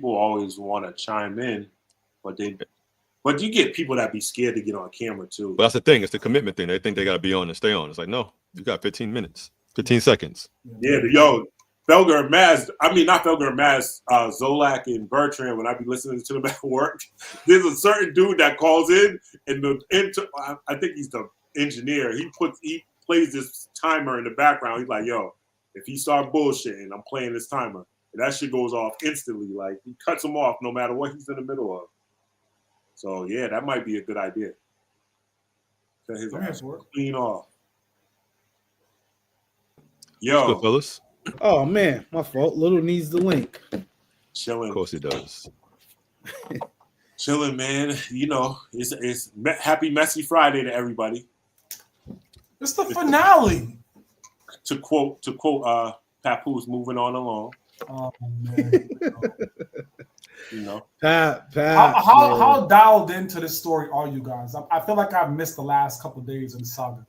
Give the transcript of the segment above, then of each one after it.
people always want to chime in, but you get people that be scared to get on camera too. But that's the thing. It's the commitment thing. They think they got to be on and stay on. It's like, no, you got 15 minutes, 15 seconds. Yeah, Felger and Maz, not Felger and Maz, Zolak and Bertrand, when I be listening to them at work, there's a certain dude that calls in, and I think he's the engineer. He plays this timer in the background. He's like, yo, if he start bullshitting, I'm playing this timer. And that shit goes off instantly. Like, he cuts him off no matter what he's in the middle of. So, yeah, that might be a good idea. Cut his ass clean off. Yo. Good, fellas. Oh, man, my fault. Little needs the link. Chilling. Of course he does. Chilling, man. It's happy messy Friday to everybody. It's the finale. To quote Papoose, moving on along. Oh man. Pat. How dialed into this story are you guys? I feel like I've missed the last couple of days in Saga.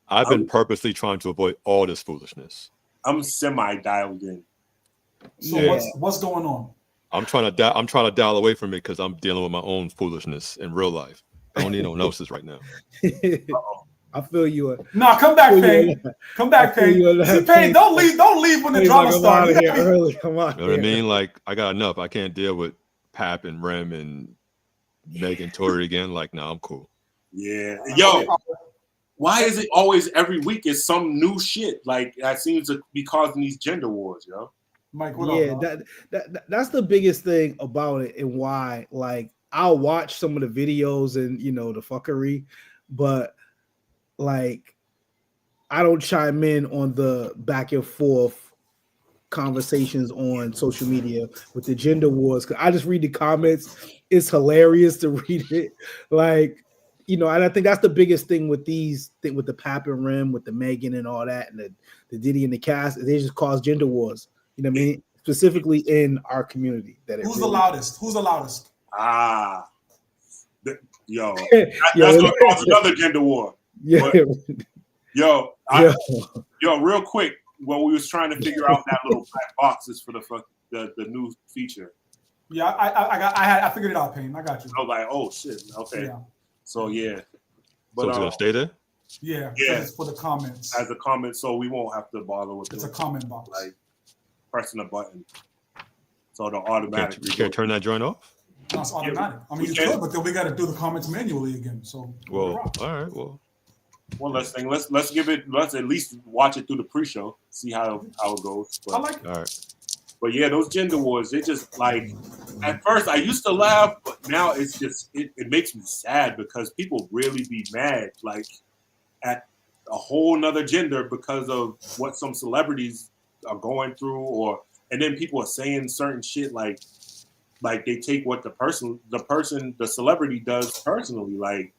I've been purposely trying to avoid all this foolishness. I'm semi-dialed in. So what's going on? I'm trying to dial away from it because I'm dealing with my own foolishness in real life. I don't need no one else's right now. I feel you. No, come back, Payne. Come back, Payne. See, Payne, don't leave when the drama starts. Early. Come on. You know what I mean? Like, I got enough. I can't deal with Pap and Rem and Meg and Tori again. Like, nah, I'm cool. Yeah. Yo, why is it always every week is some new shit? Like, that seems to be causing these gender wars, yo. Mike, what up, that's the biggest thing about it, and why, like, I'll watch some of the videos and, the fuckery, but, like, I don't chime in on the back and forth conversations on social media with the gender wars, because I just read the comments. It's hilarious to read it. Like, and I think that's the biggest thing with with the Pap and Rem, with the Megan and all that, and the Diddy and the cast, they just cause gender wars. You know what I mean? Specifically in our community. Who's the loudest? Who's the loudest? That's gonna cause another gender war. Yeah. But, real quick, when we was trying to figure out that little black boxes for the new feature. Yeah, I figured it out, Payne. I got you. I was like, oh shit, okay. Yeah. So yeah. But so it's gonna stay there? Yeah, it's for the comments. As a comment, so we won't have to bother with it's a comment box. Like pressing a button. So the automatic. You can't turn that joint off? No, it's automatic. I mean, you could, but then we got to do the comments manually again. So, all right. One last thing. Let's at least watch it through the pre-show, see how it goes. But, I like it. All right. But yeah, those gender wars, they just like, at first I used to laugh, but now it's just, it makes me sad because people really be mad, like, at a whole nother gender because of what some celebrities are going through, and then people are saying certain shit like they take what the celebrity does personally. Like,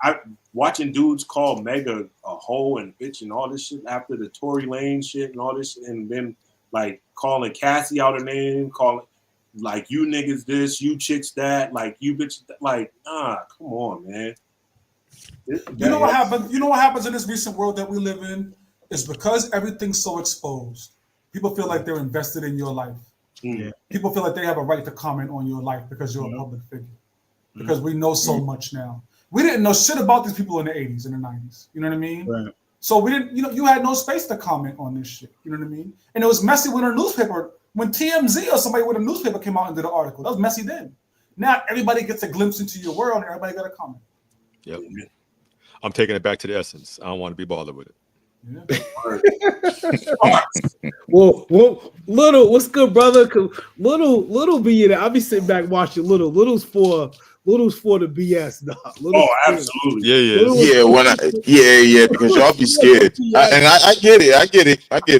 I watching dudes call Mega a hoe and bitch and all this shit after the Tory Lane shit and all this shit, and then like calling Cassie out her name, calling like you niggas this, you chicks that, like you bitch that. Like, come on, man. You know what happens? You know what happens in this recent world that we live in is because everything's so exposed. People feel like they're invested in your life. Yeah. People feel like they have a right to comment on your life because you're a public figure. Because we know so much now. We didn't know shit about these people in the 80s and the 90s. You know what I mean? Right. So we didn't, you had no space to comment on this shit. You know what I mean? And it was messy when a newspaper, when TMZ or somebody with a newspaper came out and did an article. That was messy then. Now everybody gets a glimpse into your world and everybody got a comment. Yep. I'm taking it back to the essence. I don't want to be bothered with it. Yeah. well, Little, what's good, brother? Little be in it. I'll be sitting back watching Little's for the BS, dog. Absolutely. Yeah. Because y'all be scared, I get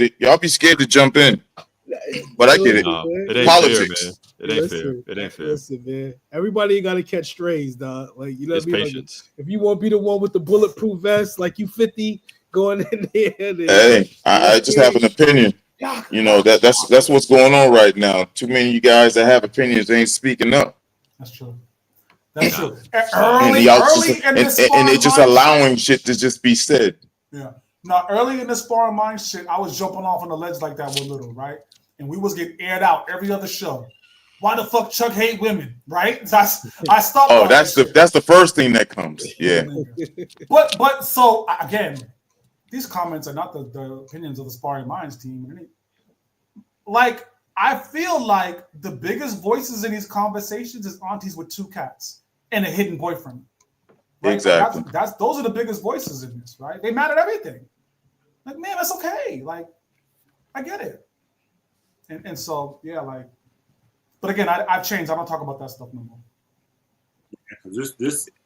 it. Y'all be scared to jump in, but I get it. It ain't Politics. Fair, man. It ain't fair. Listen, man. Everybody got to catch strays, dog. Like, you know what I mean? Patience. Like, if you want to be the one with the bulletproof vest, like you 50 going in there. Hey, I just have an opinion. You know, that's what's going on right now. Too many of you guys that have opinions ain't speaking up. That's true. That's true. And they're just allowing shit to just be said. Yeah. Now, early in this Sparring Mind shit, I was jumping off on the ledge like that with Little, right? And we was getting aired out every other show. why the fuck Chuck hate women, right? So I stopped. Oh, that's the first thing that comes. Yeah. But so again, these comments are not the opinions of the Sparring Minds team. Like, I feel like the biggest voices in these conversations is aunties with 2 cats and a hidden boyfriend. Right? Exactly. Like those are the biggest voices in this, right? They mad at everything. Like, man, that's okay. Like, I get it. And so, yeah, like, but again, I've changed. I don't talk about that stuff no more.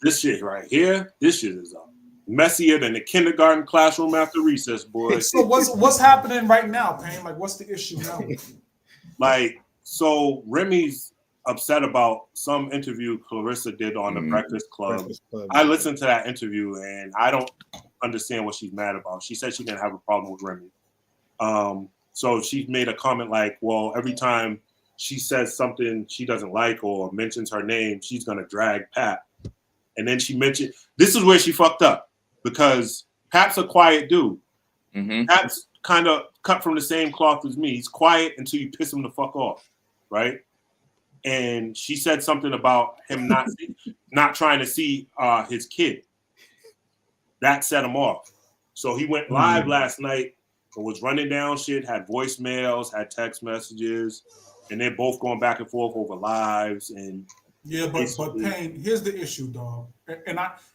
This shit right here, this shit is messier than the kindergarten classroom after recess, boys. So what's happening right now, Payne? Like, what's the issue now? Like, so Remy's upset about some interview Clarissa did on the Breakfast Club. I listened to that interview and I don't understand what she's mad about. She said she didn't have a problem with Remy. So she made a comment like, well, every time she says something she doesn't like or mentions her name, she's going to drag Pat. And then she mentioned, this is where she fucked up because Pat's a quiet dude. Pat's kind of cut from the same cloth as me. He's quiet until you piss him the fuck off, right? And she said something about him not trying to see his kid. That set him off. So he went live last night and was running down shit, had voicemails, had text messages, and they're both going back and forth over lives. And yeah, but Payne, here's the issue, dog.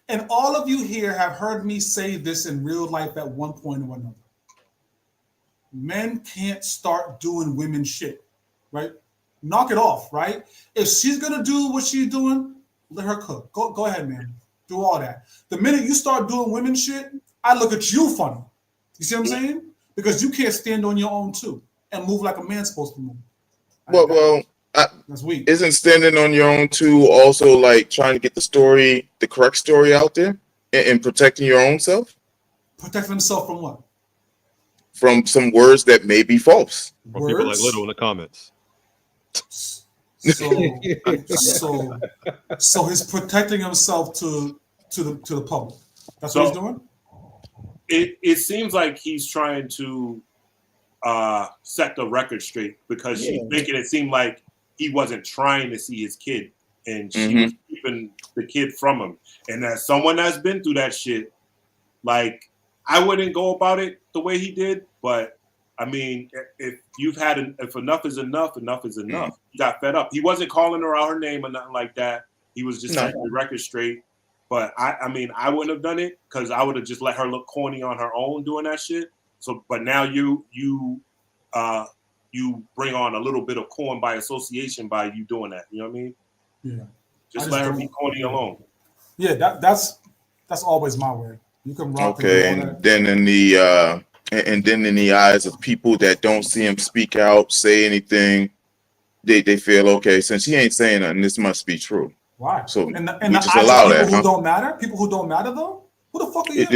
And all of you here have heard me say this in real life at one point or another. Men can't start doing women shit, right? Knock it off, right? If she's gonna do what she's doing, let her cook. Go ahead, man. Do all that. The minute you start doing women shit, I look at you funny. You see what I'm saying? Because you can't stand on your own too and move like a man's supposed to move. That's weak. Isn't standing on your own too also like trying to get the correct story out there and protecting your own self? Protecting himself from what? From some words that may be false. From people like Little in the comments. So he's protecting himself to the public. That's what he's doing? It seems like he's trying to set the record straight because she's making it seem like he wasn't trying to see his kid and she was keeping the kid from him. And as someone that's been through that shit, like, I wouldn't go about it the way he did, but I mean, if enough is enough, enough is enough. He got fed up. He wasn't calling her out her name or nothing like that. He was just setting the record straight. But I mean, I wouldn't have done it because I would have just let her look corny on her own doing that shit. So, but now you bring on a little bit of corn by association by you doing that. You know what I mean? Yeah. Just let her be corny alone. Yeah, that's always my way. You can rock. Okay, and then in the eyes of people that don't see him speak out, say anything, they feel okay. Since he ain't saying nothing, this must be true. Why? So and we just allow that. People who don't matter. People who don't matter though. Who the fuck are you?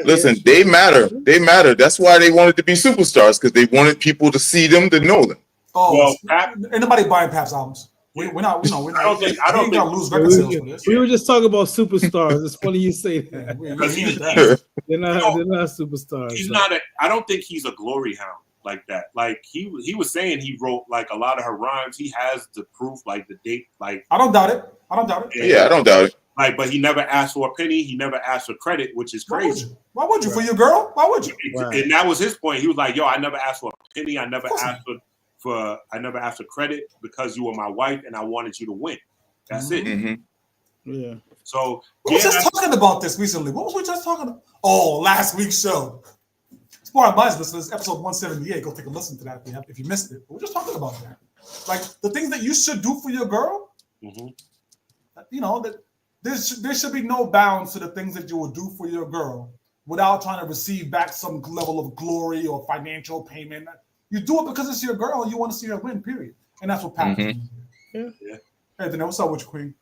Listen, they matter. They matter. That's why they wanted to be superstars because they wanted people to see them, to know them. Oh, well, ain't nobody buying Pap's albums. We're not. I don't think gonna lose record sales for this. We were just talking about superstars. It's funny you say that. They're not superstars. He's not. I don't think he's a glory hound like that. Like he was saying, he wrote like a lot of her rhymes. He has the proof, like the date. Like I don't doubt it. Yeah, I don't doubt it. Like, but he never asked for a penny. He never asked for credit, which is crazy. Why would you? For your girl? Why would you? And that was his point. He was like, "Yo, I never asked for a penny. I never asked for credit because you were my wife and I wanted you to win. That's it." Yeah. So we were just talking about this recently. What was we just talking about? Oh, last week's show. Sparring Minds listeners, episode 178. Go take a listen to that if you missed it. But we're just talking about that. Like the things that you should do for your girl. You know that there should be no bounds to the things that you will do for your girl without trying to receive back some level of glory or financial payment. You do it because it's your girl and you want to see her win, period. And that's what Pat is. Yeah. Anthony, what's up with you, Queen?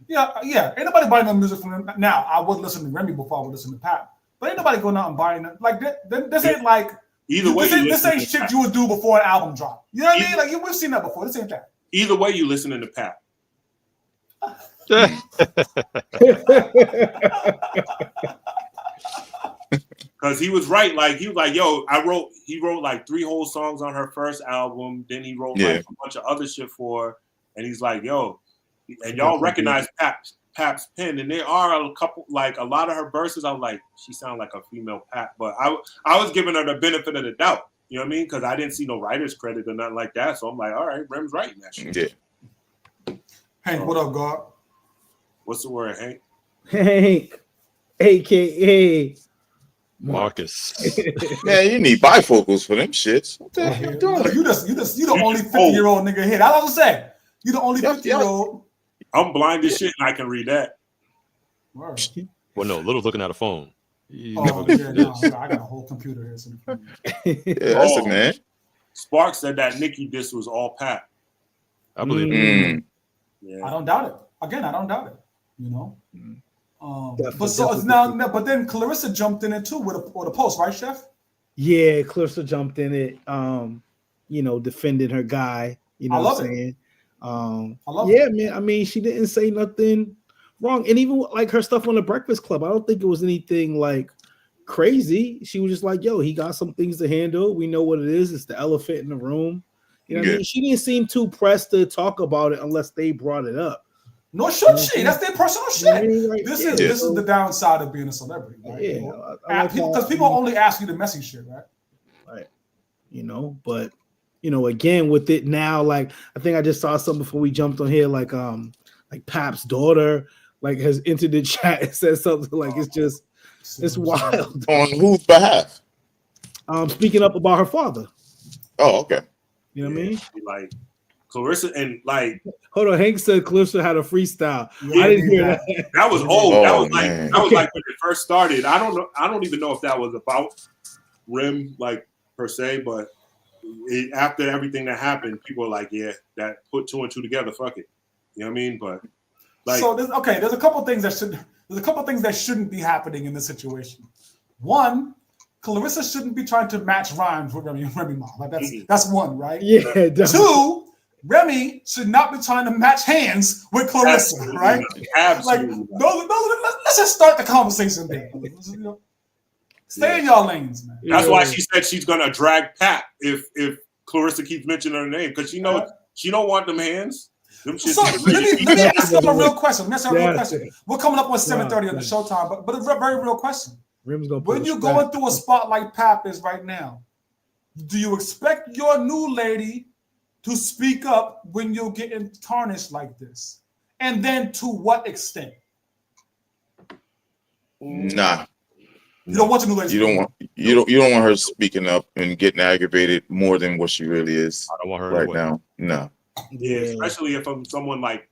Yeah. Ain't nobody buying no music from him. Now, I would listen to Remy before I would listen to Pat. But ain't nobody going out and buying it. Like, this ain't like... Either way, this ain't shit you would do before an album drop. You know what I mean? Like, we've seen that before. This ain't that. Either way, you listening to Pat. Because he was right. Like, he was like, yo, he wrote like 3 whole songs on her first album. Then he wrote like a bunch of other shit for her. And he's like, yo, and y'all recognize Pap's pen. And there are a couple, like a lot of her verses, I was like, she sounded like a female Pap. But I was giving her the benefit of the doubt. You know what I mean? Because I didn't see no writer's credit or nothing like that. So I'm like, all right, Rem's writing that shit. Yeah. Hank, what up, God? What's the word, Hank? Hank, AKA Marcus. Man, you need bifocals for them shits. What the hell you doing? You the only 50-year-old nigga here. That's what I'm saying. You the only 50-year-old. I'm blind as shit and I can read that. Word. Well, no, Little's looking at a phone. Oh, yeah, no, I got a whole computer here. So Yeah, that's it, man. Spark said that Nicki diss was all Pap. I believe it. Yeah. I don't doubt it. Again, I don't doubt it. You know. Definitely. But then Clarissa jumped in it too with a post, right, Chef? Yeah, Clarissa jumped in it. You know, defending her guy. You know I love what I'm saying? I love yeah, it. man. I mean, she didn't say nothing wrong, and even like her stuff on the Breakfast Club, I don't think it was anything like crazy. She was just like, "Yo, he got some things to handle. We know what it is. It's the elephant in the room." You know what I mean? She didn't seem too pressed to talk about it unless they brought it up. No should she? That's their personal shit. You know what I mean? Like, This yeah, is the downside of being a celebrity, right? Yeah, Because people only ask you the messy shit, right? Right. You know, but you know, again with it now, like I think I just saw something before we jumped on here, like Pap's daughter like has entered the chat and said something like it's wild. On whose behalf? Speaking up about her father. Oh, okay. You know what I mean? Like Clarissa and like hold on, Hank said Clarissa had a freestyle. Yeah, I didn't hear that. That was old. Oh, that was man. like when it first started. I don't even know if that was about Rem like per se, but after everything that happened, people were like, yeah, that put 2 and 2 together. Fuck it. You know what I mean? But like, so there's a couple things that shouldn't be happening in this situation. One, Clarissa shouldn't be trying to match rhymes with Remy Ma. Like that's one, right? Yeah, definitely. 2, Remy should not be trying to match hands with Clarissa, absolutely right? not. Like, Absolutely. let's just start the conversation there. Stay in y'all lanes, man. That's why she said she's gonna drag Pat if Clarissa keeps mentioning her name because she knows she don't want them hands. Them shits So is let me ask you a real question. Yes. We're coming up on 7:30 on the Showtime, but a very real question. When you're going through a spot like Pap is right now, do you expect your new lady to speak up when you're getting tarnished like this? And then to what extent? Nah. You don't want your new lady. You don't want her speaking up and getting aggravated more than what she really is. I don't want her right now. No. Yeah, especially if I'm someone like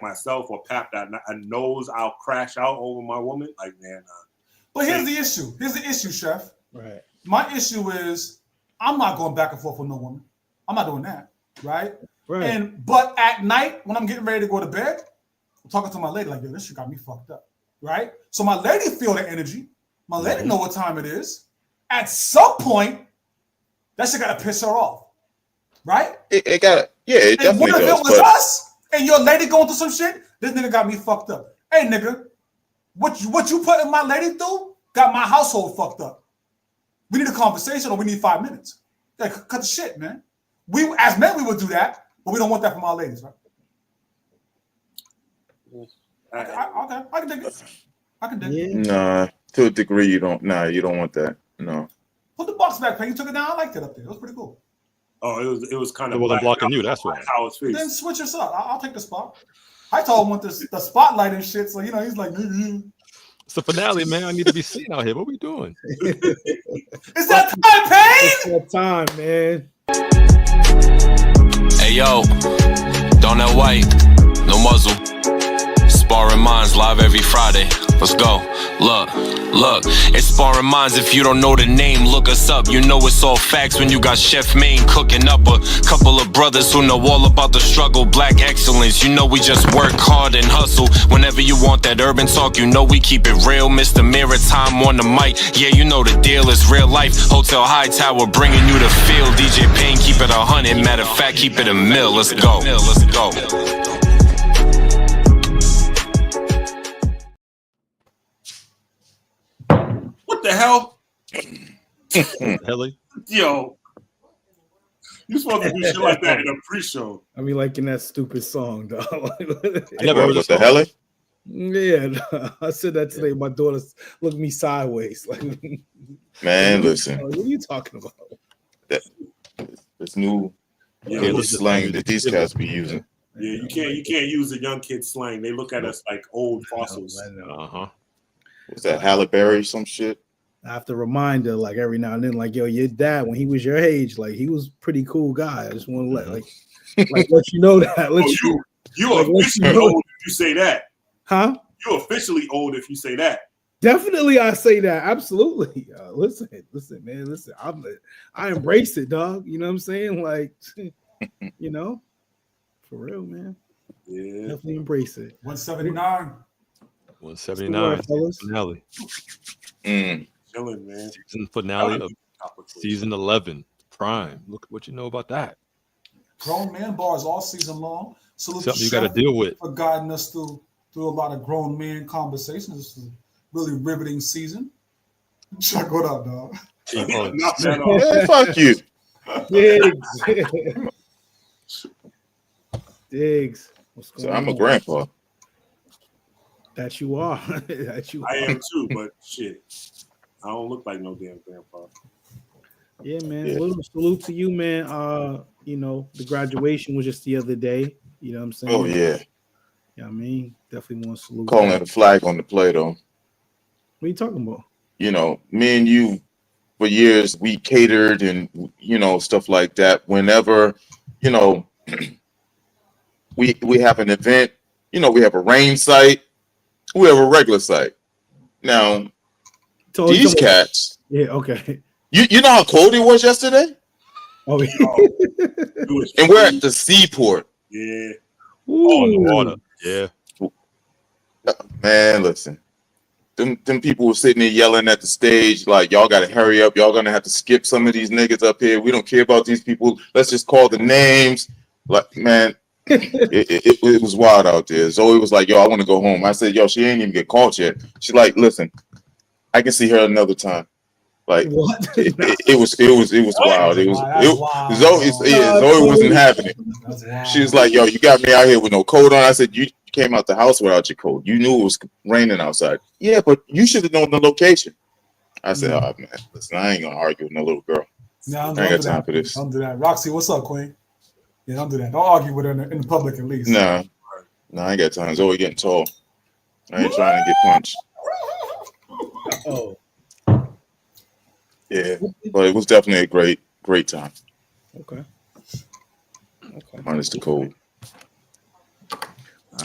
myself or Pap that knows I'll crash out over my woman. Like, man. But here's the issue. Here's the issue, Chef. Right. My issue is I'm not going back and forth with no woman. I'm not doing that. Right. But at night when I'm getting ready to go to bed, I'm talking to my lady like, yo, this shit got me fucked up. Right. So my lady feel the energy. My lady know what time it is. At some point, that shit gotta piss her off. Right? It got it definitely does. What if it was but us and your lady going through some shit? This nigga got me fucked up. Hey nigga, what you putting my lady through got my household fucked up. We need a conversation or we need 5 minutes. Yeah, cut the shit, man. We as men we would do that, but we don't want that from our ladies, right? I can dig it. I can dig it. Nah, to a degree you don't want that. No. Put the box back, man. You took it down. I liked it up there. It was pretty cool. Oh, it was kind of. It wasn't blocking you. That's why. How it's Then switch us up. I'll take the spot. I told him want the spotlight and shit, so he's like, It's the finale, man. I need to be seen out here. What we doing? It's that time, Pain. It's that time, man. Hey yo, Donut White, no muzzle. Sparring Minds live every Friday. Let's go. Look, it's Sparring Minds. If you don't know the name, look us up. You know it's all facts when you got Chef Maine cooking up a couple of brothers who know all about the struggle. Black excellence, you know we just work hard and hustle. Whenever you want that urban talk, you know we keep it real. Mr. Maritime on the mic, yeah, you know the deal is real life. Hotel High Tower bringing you the feel. DJ Payne keep it 100, matter of fact keep it a mill. Let's go. What the hell? Helly. Yo, you supposed to do shit like that in a pre-show. I mean, like in that stupid song, dog. I never heard What the the hell? Yeah, I said that today. My daughter looked me sideways. Like, Man, listen, what are you talking about? this new Yeah, Okay, little listen, slang that these cats be using. Yeah, you can't use the young kid slang. They look at us like old fossils. I know. Uh-huh. Was that Halle Berry some shit? I have to remind her, like every now and then, like, yo, your dad, when he was your age, like he was a pretty cool guy. I just want to like let you know that. Let Oh, you like, officially let you know. old if you say that. Huh? You officially old if you say that. Definitely, I say that. Absolutely. Listen, man. Listen, I embrace it, dog. You know what I'm saying? Like, you know, for real, man. Yeah. Definitely embrace it. 179. 179 fellas. finale. Chilling, man. Season finale of season 11. Prime. Look what you know about that. Grown man bars all season long. Salute Something you Chef got to deal with. for guiding us through a lot of grown man conversations. This is a really riveting season. Chuck, what up, dog? Knock that off. Yeah, fuck you. Diggs. What's going So I'm a on? grandpa. That you are. That you I are. am too, but shit. I don't look like no damn grandpa. Yeah, man. Yeah. Little salute to you, man. You know, the graduation was just the other day. You know what I'm saying? Oh yeah. Yeah, I mean, definitely want to salute. Calling that. it a flag on the play though. What are you talking about? You know, me and you for years we catered and stuff like that. Whenever, we have an event, we have a rain site, we have a regular site. Now So, these cats, yeah, okay. you know how cold it was yesterday? Oh, yeah. And we're at the seaport. Yeah. On the water. Yeah. Man, listen. Them people were sitting there yelling at the stage like, y'all got to hurry up. Y'all going to have to skip some of these niggas up here. We don't care about these people. Let's just call the names. Like, man, it was wild out there. Zoe was like, yo, I want to go home. I said, yo, she ain't even get caught yet. She's like, listen, I can see her another time. Like, What? it was wild. It was wild. Zoe wasn't having it. She was like, yo, you got me out here with no coat on. I said, you came out the house without your coat. You knew it was raining outside. Yeah, but you should have known the location. I said, oh man, listen, I ain't gonna argue with no little girl. No, I ain't got time for this. Don't do that. Roxy, what's up, Queen? Yeah, don't do that. Don't argue with her in the public at least. Nah, I ain't got time. Zoe getting tall. I ain't trying to get punched. Oh. Yeah, but it was definitely a great time. Okay. Minus the cold. All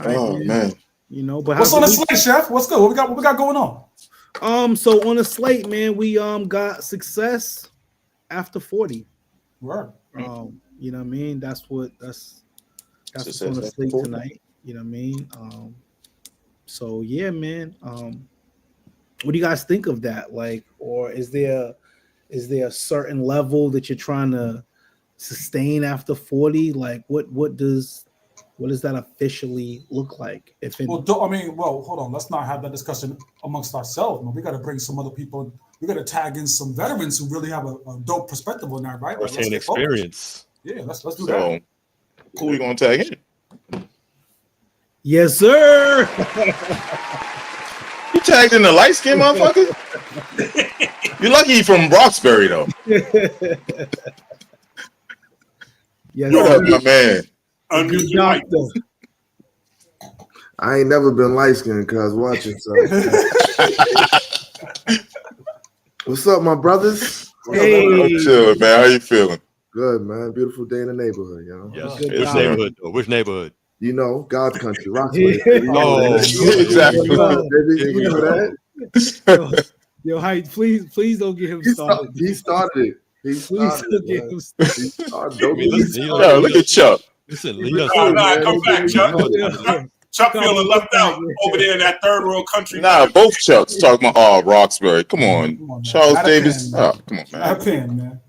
right, Oh man. You know, but What's on the slate, Chef? What's good? What we got going on? So on the slate, man, we got success after 40. Word. You know what I mean? That's what's on the Success slate after 40. tonight. You know what I mean? So yeah, man. What do you guys think of that? Like, or is there a certain level that you're trying to sustain after 40? Like, what does that officially look like? Well, hold on. Let's not have that discussion amongst ourselves. Man. We got to bring some other people. We got to tag in some veterans who really have a dope perspective on that, right? Like, First-hand experience. Yeah, let's do So that. who we gonna tag in? Yes, sir. You tagged in the light skin motherfucker? You're lucky he from Roxbury though. Yes, What up, sir. my man? Unmute your mic. Doctor. I ain't never been light skinned, cuz watch yourself. What's up, my brothers? Hey. I'm chilling, man. How you feeling? Good, man. Beautiful day in the neighborhood, y'all. Yes. Good Which job. neighborhood though? Which neighborhood? You know, God's country, Roxbury. Oh, exactly. Baby, you know that? Yo, Height, please don't get him started. He started it. He Please started don't get it. him Man. started. He started. I Don't mean, get me listen, Yo, look at Chuck. Listen, lead us. Nah, come back, Chuck. Yeah. Chuck feeling left out over there in that third world country. Nah, both Chucks talking about Roxbury. Come on. Come on, man. Charles Not a Davis. pen, man. Oh, come on, Not a man. pen, man.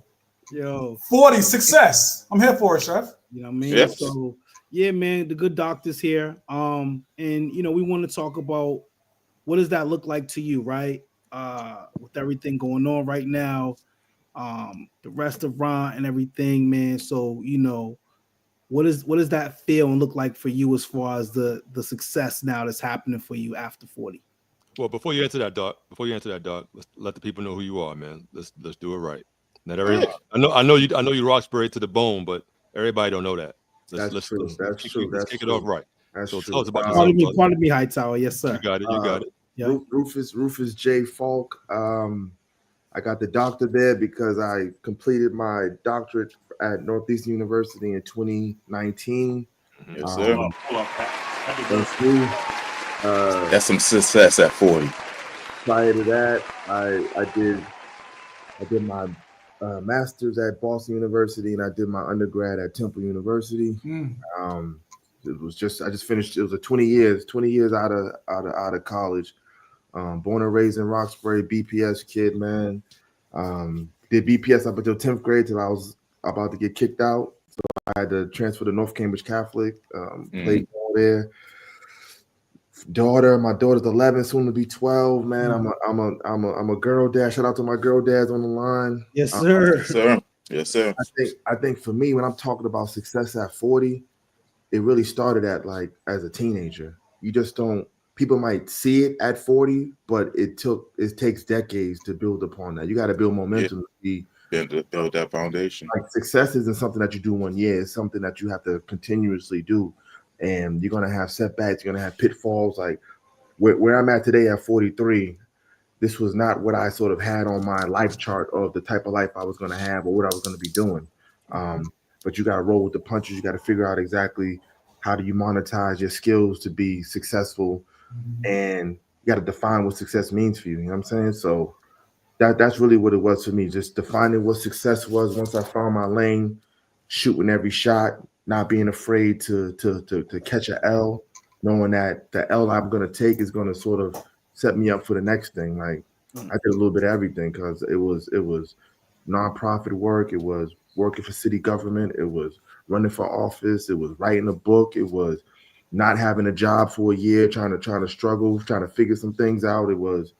Yo, 40 success. I'm here for it, Chef. you know what I mean? Yep. So yeah, man, the good doctor's here. And we want to talk about what does that look like to you, right? with everything going on right now, the restaurant and everything, man. So, you know, what does that feel and look like for you as far as the success now that's happening for you after 40? Well, before you answer that, Doc, let's let the people know who you are, man. Let's do it right. Not every, I know you Roxbury to the bone, but everybody don't know that. That's true. That's true. Let's kick it off right. That's So true. tell us about yourself. Pardon me, Hightower. Yes, sir. You got it. You got it. Yeah. Rufus J. Falk. I got the doctor there because I completed my doctorate at Northeastern University in 2019. Yes, sir. Pull up that. That's some success at 40. Prior to that, I did my master's at Boston University and I did my undergrad at Temple University. It was just I just finished. It was a 20 years out of college. Born and raised in Roxbury, BPS kid, man. Did BPS up until 10th grade till I was about to get kicked out. So I had to transfer to North Cambridge Catholic. Played ball there. My daughter's 11, soon to be 12. Man, I'm a girl dad. Shout out to my girl dads on the line. Yes, sir. Yes, sir. Yes, sir. I think for me, when I'm talking about success at 40, it really started at like as a teenager. You just don't. People might see it at 40, but it takes decades to build upon that. You got to build momentum to build that foundation. Like success isn't something that you do 1 year. It's something that you have to continuously do. And you're going to have setbacks. You're going to have pitfalls. Like where I'm at today at 43, this was not what I sort of had on my life chart of the type of life I was going to have or what I was going to be doing. But you got to roll with the punches. You got to figure out exactly how do you monetize your skills to be successful. And you got to define what success means for you. You know what I'm saying? So that's really what it was for me. Just defining what success was once I found my lane, shooting every shot, not being afraid to catch an L, knowing that the L I'm going to take is going to sort of set me up for the next thing. Like I did a little bit of everything because it was nonprofit work. It was working for city government. It was running for office. It was writing a book. It was not having a job for a year, trying to struggle, trying to figure some things out. It was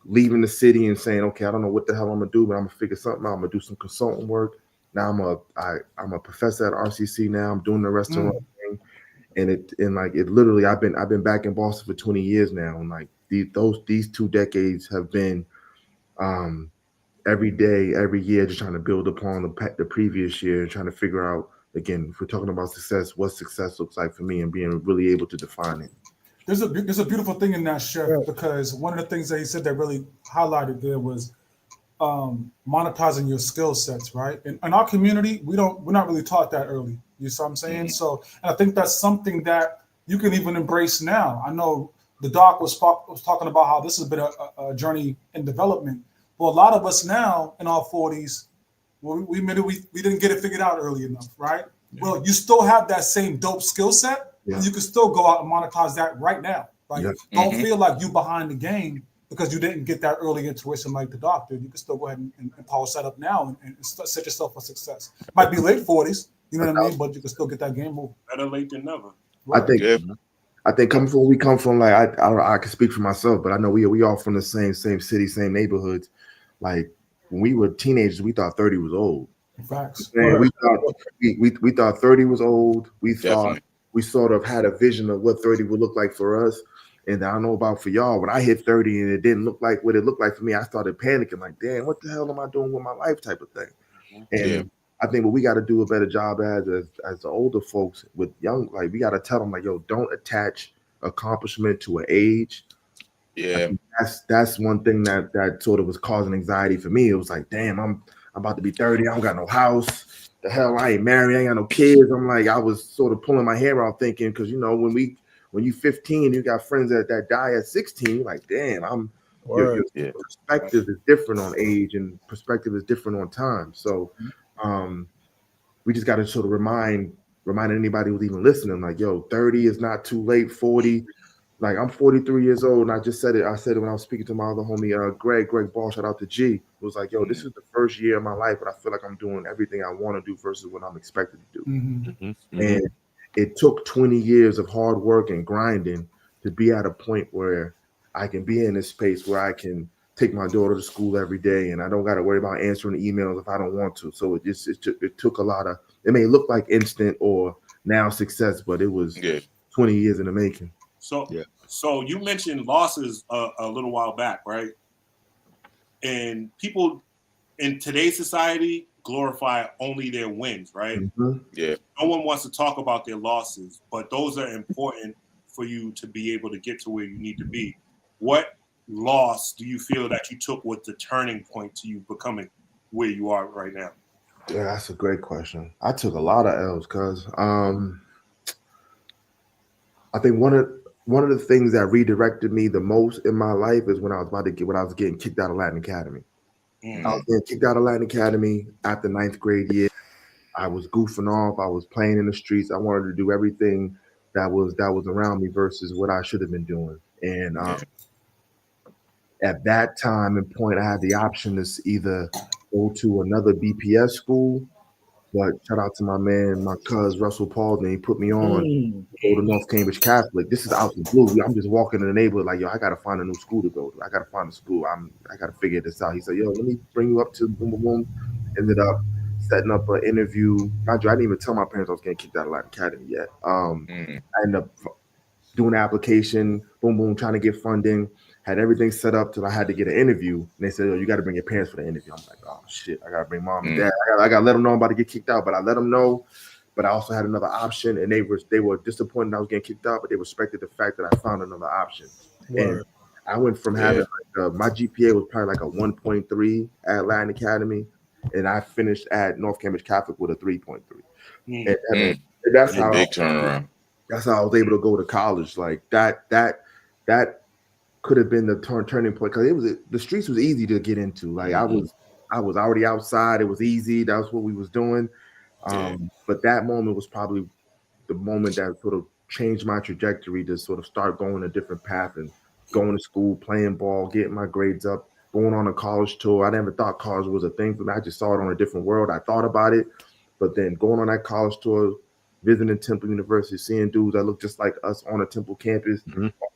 leaving the city and saying, okay, I don't know what the hell I'm gonna do, but I'm gonna figure something out. I'm gonna do some consultant work. Now I'm a professor at RCC now. I'm doing the restaurant thing. And it literally I've been back in Boston for 20 years now. And like these 2 decades have been every day, every year, just trying to build upon the previous year and trying to figure out, again, if we're talking about success, what success looks like for me and being really able to define it. There's a beautiful thing in that, Chef, because one of the things that he said that really highlighted there was monetizing your skill sets, right? In our community, we're not really taught that early. You see what I'm saying? So, and I think that's something that you can even embrace now. I know the doc was talking about how this has been a journey in development. Well, a lot of us now in our 40s, we didn't get it figured out early enough, right? Yeah. Well, you still have that same dope skill set, and you can still go out and monetize that right now. Like, don't feel like you behind the game because you didn't get that early intuition like the doctor. You can still go ahead and polish that up now and set yourself for success. Might be late 40s, you know what I mean? But you can still get that game moving. Better late than never. Right. I think coming from where we come from, like I can speak for myself, but I know we all from the same city, same neighborhoods. Like when we were teenagers, we thought 30 was old. Facts. And we thought 30 was old. We thought we sort of had a vision of what 30 would look like for us. And I don't know about for y'all, when I hit 30 and it didn't look like what it looked like for me, I started panicking like, damn, what the hell am I doing with my life type of thing? And I think what we got to do a better job as the older folks with young, like we got to tell them like, yo, don't attach accomplishment to an age. Yeah, that's one thing that sort of was causing anxiety for me. It was like, damn, I'm about to be 30. I don't got no house. The hell, I ain't married. I ain't got no kids. I'm like, I was sort of pulling my hair out thinking, because you know, when you 15, you got friends that die at 16. You're like, damn, your perspective is different on age and perspective is different on time. So we just got to sort of remind anybody who's even listening, like, yo, 30 is not too late. 40. Like I'm 43 years old, and I just said it. I said it when I was speaking to my other homie, Greg Ball. Shout out to G. It was like, yo, this is the first year of my life, but I feel like I'm doing everything I want to do versus what I'm expected to do. And it took 20 years of hard work and grinding to be at a point where I can be in this space where I can take my daughter to school every day, and I don't got to worry about answering emails if I don't want to. So it took a lot of. It may look like instant or now success, but it was 20 years in the making. So you mentioned losses a little while back, right? And people in today's society glorify only their wins, right? Mm-hmm. Yeah. No one wants to talk about their losses, but those are important for you to be able to get to where you need to be. What loss do you feel that you took was the turning point to you becoming where you are right now? Yeah, that's a great question. I took a lot of L's because I think one of the things that redirected me the most in my life is when I was getting kicked out of Latin Academy. Mm. I was getting kicked out of Latin Academy after 9th grade year. I was goofing off. I was playing in the streets. I wanted to do everything that was around me versus what I should have been doing. And at that time and point, I had the option to either go to another BPS school, but shout out to my man, my cousin Russell Paul, and he put me on go to North Cambridge Catholic. This is out the blue. I'm just walking in the neighborhood like, yo, I gotta find a new school to go to. I gotta find a school. I gotta figure this out. He said, yo, let me bring you up to boom, boom, boom. Ended up setting up an interview. I didn't even tell my parents I was getting kicked out of Latin Academy yet. I ended up doing an application, boom, boom, trying to get funding. Had everything set up till I had to get an interview. And they said, oh, you got to bring your parents for the interview. I'm like, oh, shit, I got to bring mom and dad. I got to let them know I'm about to get kicked out. But I let them know. But I also had another option. And they were disappointed I was getting kicked out, but they respected the fact that I found another option. Word. And I went from having, my GPA was probably like a 1.3 at Latin Academy. And I finished at North Cambridge Catholic with a 3.3. And that's how big turnaround. That's how I was able to go to college. Like that could have been the turning point because the streets was easy to get into. Like I was already outside. It was easy. That was what we was doing. But that moment was probably the moment that sort of changed my trajectory to sort of start going a different path and going to school, playing ball, getting my grades up, going on a college tour. I never thought college was a thing for me. I just saw it on a different world. I thought about it, but then going on that college tour, visiting Temple University, seeing dudes that look just like us on a Temple campus,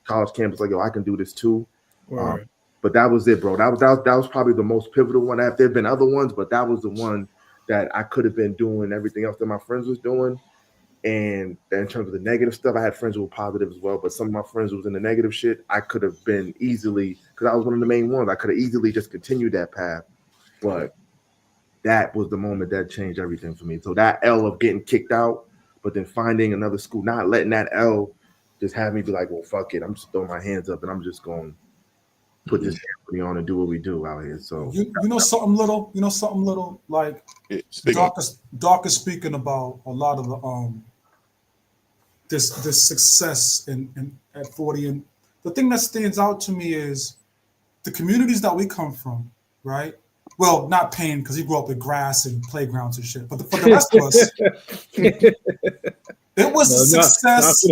college campus, like, yo, I can do this too. But that was it, bro. That was probably the most pivotal one. There have been other ones, but that was the one that I could have been doing everything else that my friends was doing. And in terms of the negative stuff, I had friends who were positive as well, but some of my friends who was in the negative shit, I could have been easily, because I was one of the main ones, I could have easily just continued that path. But that was the moment that changed everything for me. So that L of getting kicked out, but then finding another school, not letting that L just have me be like, well, fuck it. I'm just throwing my hands up and I'm just going to put this company on and do what we do out here. So you know something little like Doc is speaking about a lot of the this success in at 40. And the thing that stands out to me is the communities that we come from, right? Well, not Payne because he grew up with grass and playgrounds and shit. But for the rest of us, it was a success.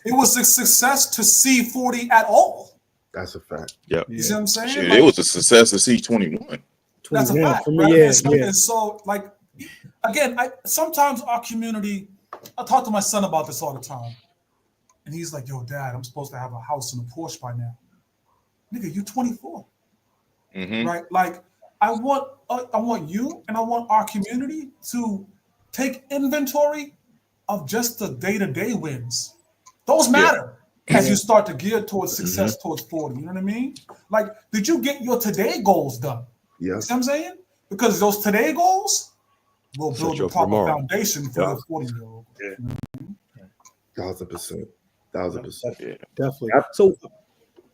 It was a success to see 40 at all. That's a fact. Yeah. You see what I'm saying? Shit, like, it was a success to see 21. That's a fact. For me, right? yeah. And so, like, again, sometimes our community, I talk to my son about this all the time. And he's like, yo, Dad, I'm supposed to have a house and a Porsche by now. Nigga, you 24. Right? Like, I want you and I want our community to take inventory of just the day-to-day wins. Those matter as you start to gear towards success towards 40. You know what I mean? Like, did you get your today goals done? Yeah. You see what I'm saying? Because those today goals will build the proper foundation for the 40-year-old. Yeah. 1,000%. Yeah. Definitely. So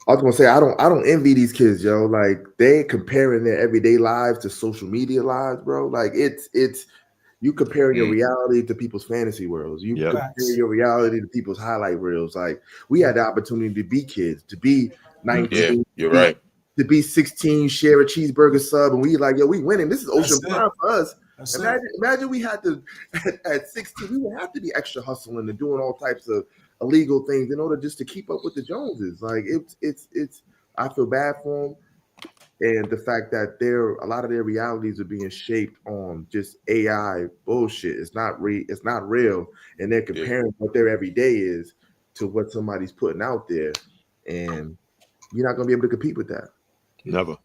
I was gonna say I don't envy these kids, yo. Like they comparing their everyday lives to social media lives, bro. Like it's you comparing your reality to people's fantasy worlds. You compare your reality to people's highlight reels. Like we had the opportunity to be kids, to be 19. Yeah, you're right. To be 16, share a cheeseburger sub, and we like, yo, we winning. This is ocean prime for us. Imagine we had to at 16, we would have to be extra hustling and doing all types of illegal things in order just to keep up with the Joneses. Like it's I feel bad for them, and the fact that a lot of their realities are being shaped on just AI bullshit. It's not real, and they're comparing what their everyday is to what somebody's putting out there, and you're not going to be able to compete with that. Never.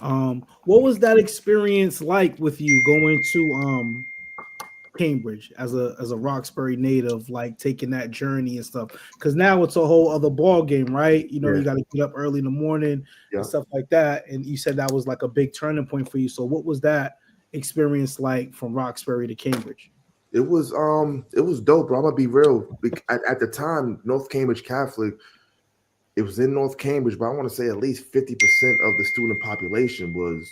What was that experience like with you going to Cambridge as a Roxbury native, like taking that journey and stuff? Because now it's a whole other ball game, right? You know, Yeah. you got to get up early in the morning and stuff like that. And you said that was like a big turning point for you. So what was that experience like from Roxbury to Cambridge? It was dope, bro. I'm gonna be real. At the time, North Cambridge Catholic, it was in North Cambridge, but I want to say at least 50% of the student population was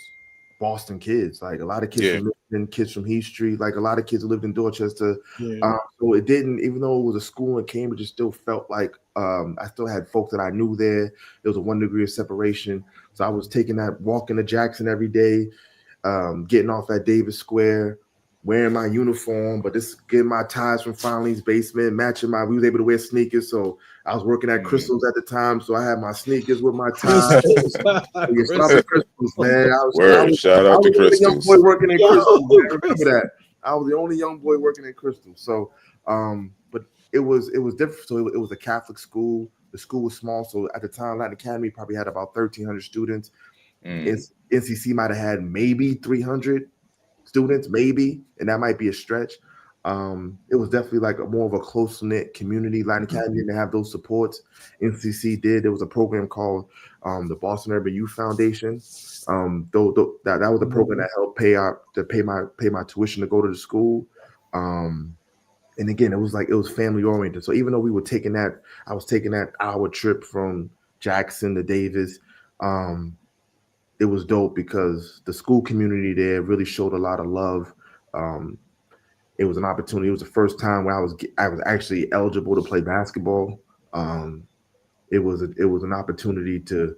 Boston kids. Like a lot of kids from Michigan, kids from Heath Street, like a lot of kids who lived in Dorchester. So it didn't, even though it was a school in Cambridge, it still felt like I still had folks that I knew there. There was a 1 degree of separation. So I was taking that, walking to Jackson every day, getting off at Davis Square, wearing my uniform, but just getting my ties from Finley's basement, matching we was able to wear sneakers. So I was working at Crystals at the time. So I had my sneakers with my ties. Shout out to Crystals, man. Shout out to Crystals. Young boy working in Crystals. Remember that. I was the only young boy working in Crystals. So, but it was different. So it was a Catholic school. The school was small. So at the time, Latin Academy probably had about 1,300 students. NCC might have had maybe 300 students, maybe, and that might be a stretch. It was definitely like more of a close-knit community. Latin Academy didn't have those supports. NCC did. There was a program called the Boston Urban Youth Foundation. That was the program that helped pay my tuition to go to the school. And again, it was family oriented. So even though I was taking that hour trip from Jackson to Davis. It was dope because the school community there really showed a lot of love. It was an opportunity. It was the first time where I was actually eligible to play basketball. It was an opportunity to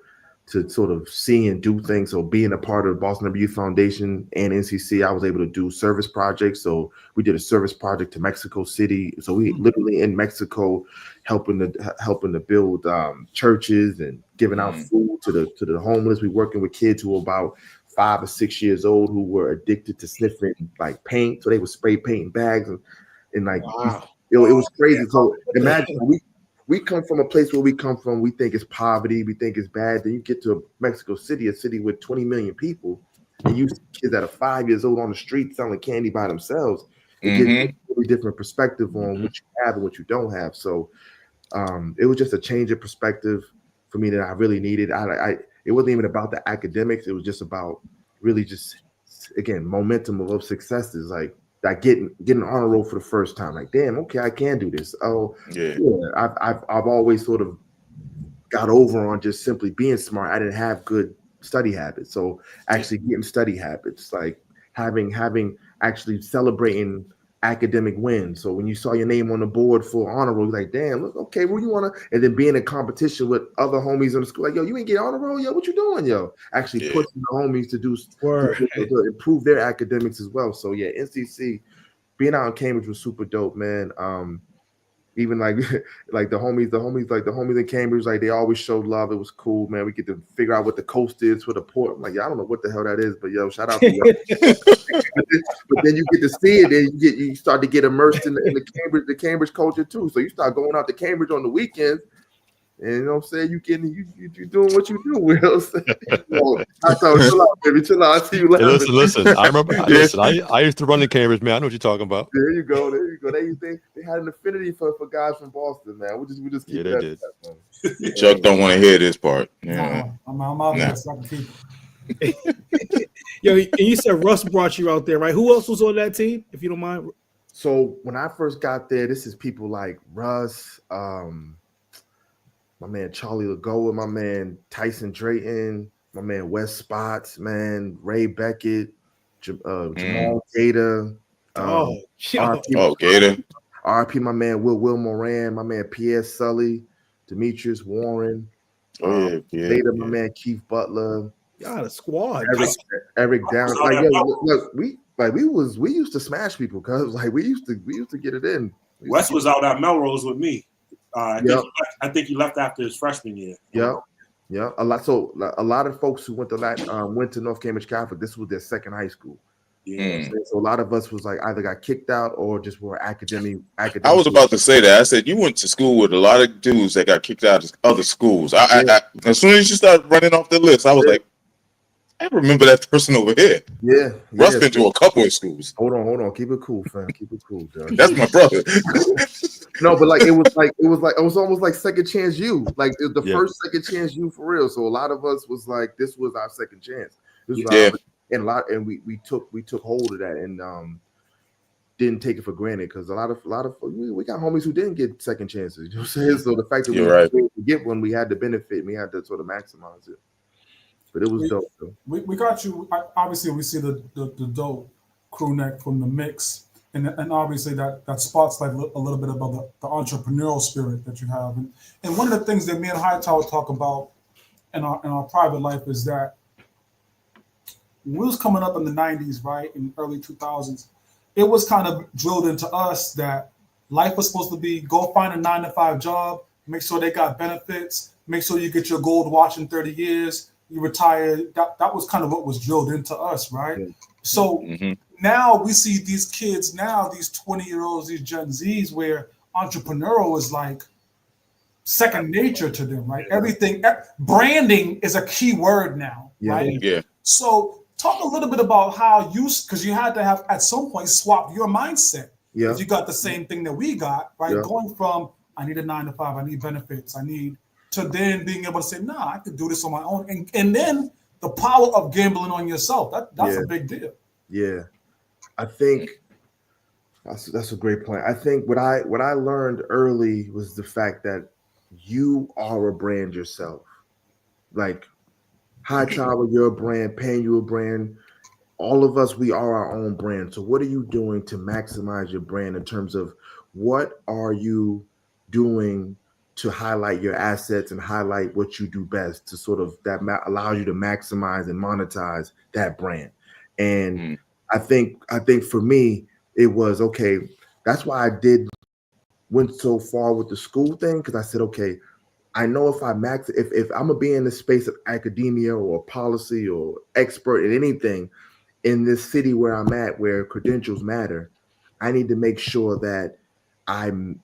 sort of see and do things. So being a part of Boston Urban Youth Foundation and NCC, I was able to do service projects. So we did a service project to Mexico City. So we literally in Mexico helping to build churches and giving out food to the homeless. We working with kids who were about 5 or 6 years old who were addicted to sniffing like paint. So they would spray paint in bags and like it was crazy. So imagine we come from a place where we come from, we think it's poverty, we think it's bad. Then you get to Mexico City, a city with 20 million people, and you see kids that are 5 years old on the street selling candy by themselves. It gives you a really different perspective on what you have and what you don't have. So it was just a change of perspective for me that I really needed. It wasn't even about the academics. It was just about really just, again, momentum of successes. Like getting an honor roll for the first time. Like, damn, okay, I can do this. Oh, yeah. I've always sort of got over on just simply being smart. I didn't have good study habits. So actually getting study habits, like having actually celebrating academic wins. So when you saw your name on the board for honor roll, you're like, damn, look, okay, well, you want to, and then being in competition with other homies in the school, like, yo, you ain't get honor roll, yo, what you doing, yo? Actually pushing the homies to do to improve their academics as well. So yeah, NCC, being out in Cambridge was super dope, man. Even like the homies in Cambridge, like they always showed love. It was cool, man. We get to figure out what the coast is for the port. I'm like, yeah, I don't know what the hell that is, but yo, shout out to y'all. But then you get to see it, and you start to get immersed in the Cambridge culture too. So you start going out to Cambridge on the weekends, and you know what I'm saying, you doing what you do, Will. I thought, chill out, baby, chill out. I see you laughing. Hey, listen. I remember. I used to run in Cambridge, man. I know what you're talking about. There you go. They had an affinity for guys from Boston, man. We just keep they did. Chuck don't want to hear this part. Yeah, I'm out there so I can keep. Yo, and you said Russ brought you out there, right? Who else was on that team, if you don't mind? So when I first got there, this is people like Russ, my man Charlie Lagoa, my man Tyson Drayton, my man Wes Spots, man Ray Beckett, Jamal Gator. Gator. RP, my man Will Moran, my man Pierre Sully, Demetrius Warren, Gator, my man Keith Butler. God, a squad. Eric Down. Like, yo, look, we used to smash people because like we used to get it in. Wes was out at Melrose with me. I think he left after his freshman year. Yeah. A lot of folks who went to North Cambridge Catholic, this was their second high school. Yeah. So a lot of us was like either got kicked out or just were academic. I was about to say that. I said you went to school with a lot of dudes that got kicked out of other schools. I as soon as you started running off the list, I was like, I remember that person over here. Yeah. Russ been to a couple of schools. Hold on. Keep it cool, fam. Keep it cool, dog. That's my brother. No, but it was almost like second chance you. Like it was the first second chance you for real. So a lot of us was like, this was our second chance. This was and we took hold of that and didn't take it for granted because a lot of we got homies who didn't get second chances. You know what I'm saying? So the fact that we were able to get one, we had the benefit, and we had to sort of maximize it. But it was dope. Though. We got you. Obviously, we see the dope crew neck from the mix, and obviously that spots like a little bit about the entrepreneurial spirit that you have. And one of the things that me and Hightower talk about in our private life is that when we was coming up in the 90s, right, in the early 2000s, it was kind of drilled into us that life was supposed to be go find a 9-to-5 job, make sure they got benefits, make sure you get your gold watch in 30 years, you retire. That was kind of what was drilled into us, right? Yeah. So now we see these kids now, these 20-year-olds, these Gen Zs, where entrepreneurial is like second nature to them, right? Everything, branding is a key word now, right? Yeah. So talk a little bit about how because you had to have at some point swap your mindset. Yeah. You got the same thing that we got, right? Yeah. Going from I need a 9-to-5, I need benefits, to then being able to say, nah, I can do this on my own. And then the power of gambling on yourself. That's a big deal. Yeah. I think that's a great point. I think what I learned early was the fact that you are a brand yourself. Like Hightower, you're a brand, Payne, you're a brand. All of us, we are our own brand. So what are you doing to maximize your brand in terms of what are you doing to highlight your assets and highlight what you do best to sort of that allows you to maximize and monetize that brand. And I think for me, it was okay. That's why I went so far with the school thing, because I said, okay, I know if I'm gonna be in the space of academia or policy or expert in anything in this city where I'm at, where credentials matter, I need to make sure that I'm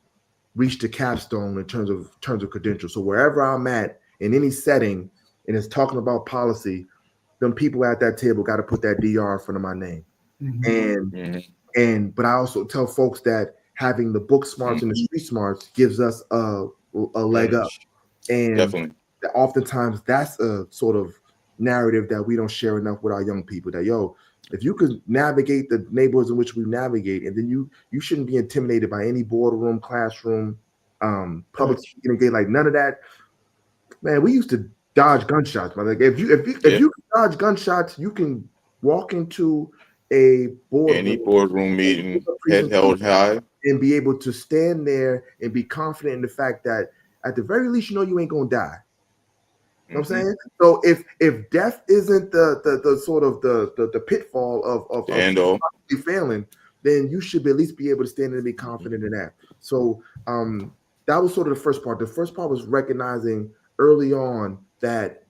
reached the capstone in terms of credentials. So wherever I'm at in any setting, and it's talking about policy, them people at that table got to put that DR in front of my name. But I also tell folks that having the book smarts and the street smarts gives us a leg up. And definitely, oftentimes that's a sort of narrative that we don't share enough with our young people. That if you could navigate the neighborhoods in which we navigate, and then you shouldn't be intimidated by any boardroom, classroom, public speaking, like none of that. Man, we used to dodge gunshots. Like if you can dodge gunshots, you can walk into any boardroom meeting, head held high, and be able to stand there and be confident in the fact that at the very least, you ain't gonna die. You know what I'm saying? So if death isn't the sort of the pitfall of failing, then you should at least be able to stand and be confident in that. So that was sort of the first part. The first part was recognizing early on that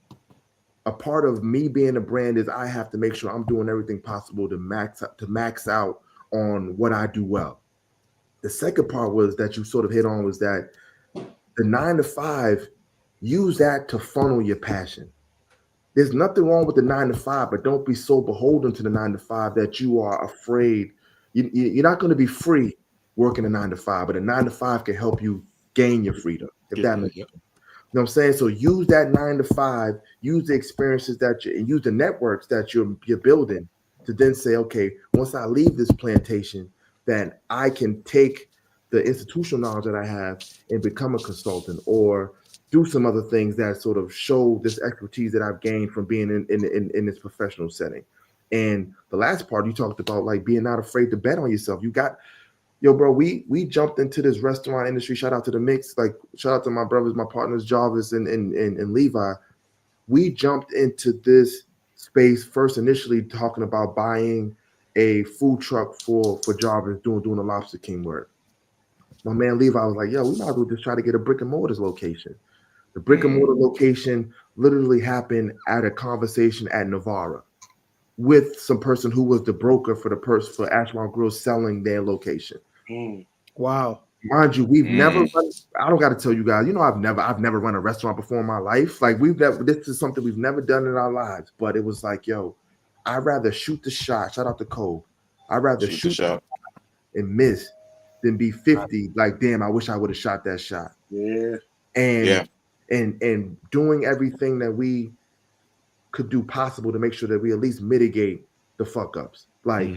a part of me being a brand is I have to make sure I'm doing everything possible to max out on what I do well. The second part was that you sort of hit on was that the 9-to-5, use that to funnel your passion. There's nothing wrong with the 9-to-5, but don't be so beholden to the 9-to-5 that you are afraid. You're not going to be free working a 9-to-5, but a 9-to-5 can help you gain your freedom. If that makes sense. You know what I'm saying? So use that 9-to-5, use the experiences and use the networks that you're building to then say, okay, once I leave this plantation, then I can take the institutional knowledge that I have and become a consultant or do some other things that sort of show this expertise that I've gained from being in this professional setting. And the last part you talked about, like being not afraid to bet on yourself. Bro, we jumped into this restaurant industry. Shout out to the mix. Like shout out to my brothers, my partners, Jarvis and Levi. We jumped into this space first initially talking about buying a food truck for Jarvis doing the Lobster King work. My man Levi was like, we might as well just try to get a brick and mortar location. The brick and mortar location literally happened at a conversation at Navarra. with some person who was the broker for the person for Ashmore Grill selling their location. Wow. Mind you, we've never run, I don't got to tell you guys, you know, I've never run a restaurant before in my life. Like this is something we've never done in our lives, but it was like, yo, I'd rather shoot the shot. Shout out to Cole. I'd rather shoot the shot and miss than be 50. Like, damn, I wish I would have shot that shot. Yeah. And doing everything that we could do possible to make sure that we at least mitigate the fuck ups. Like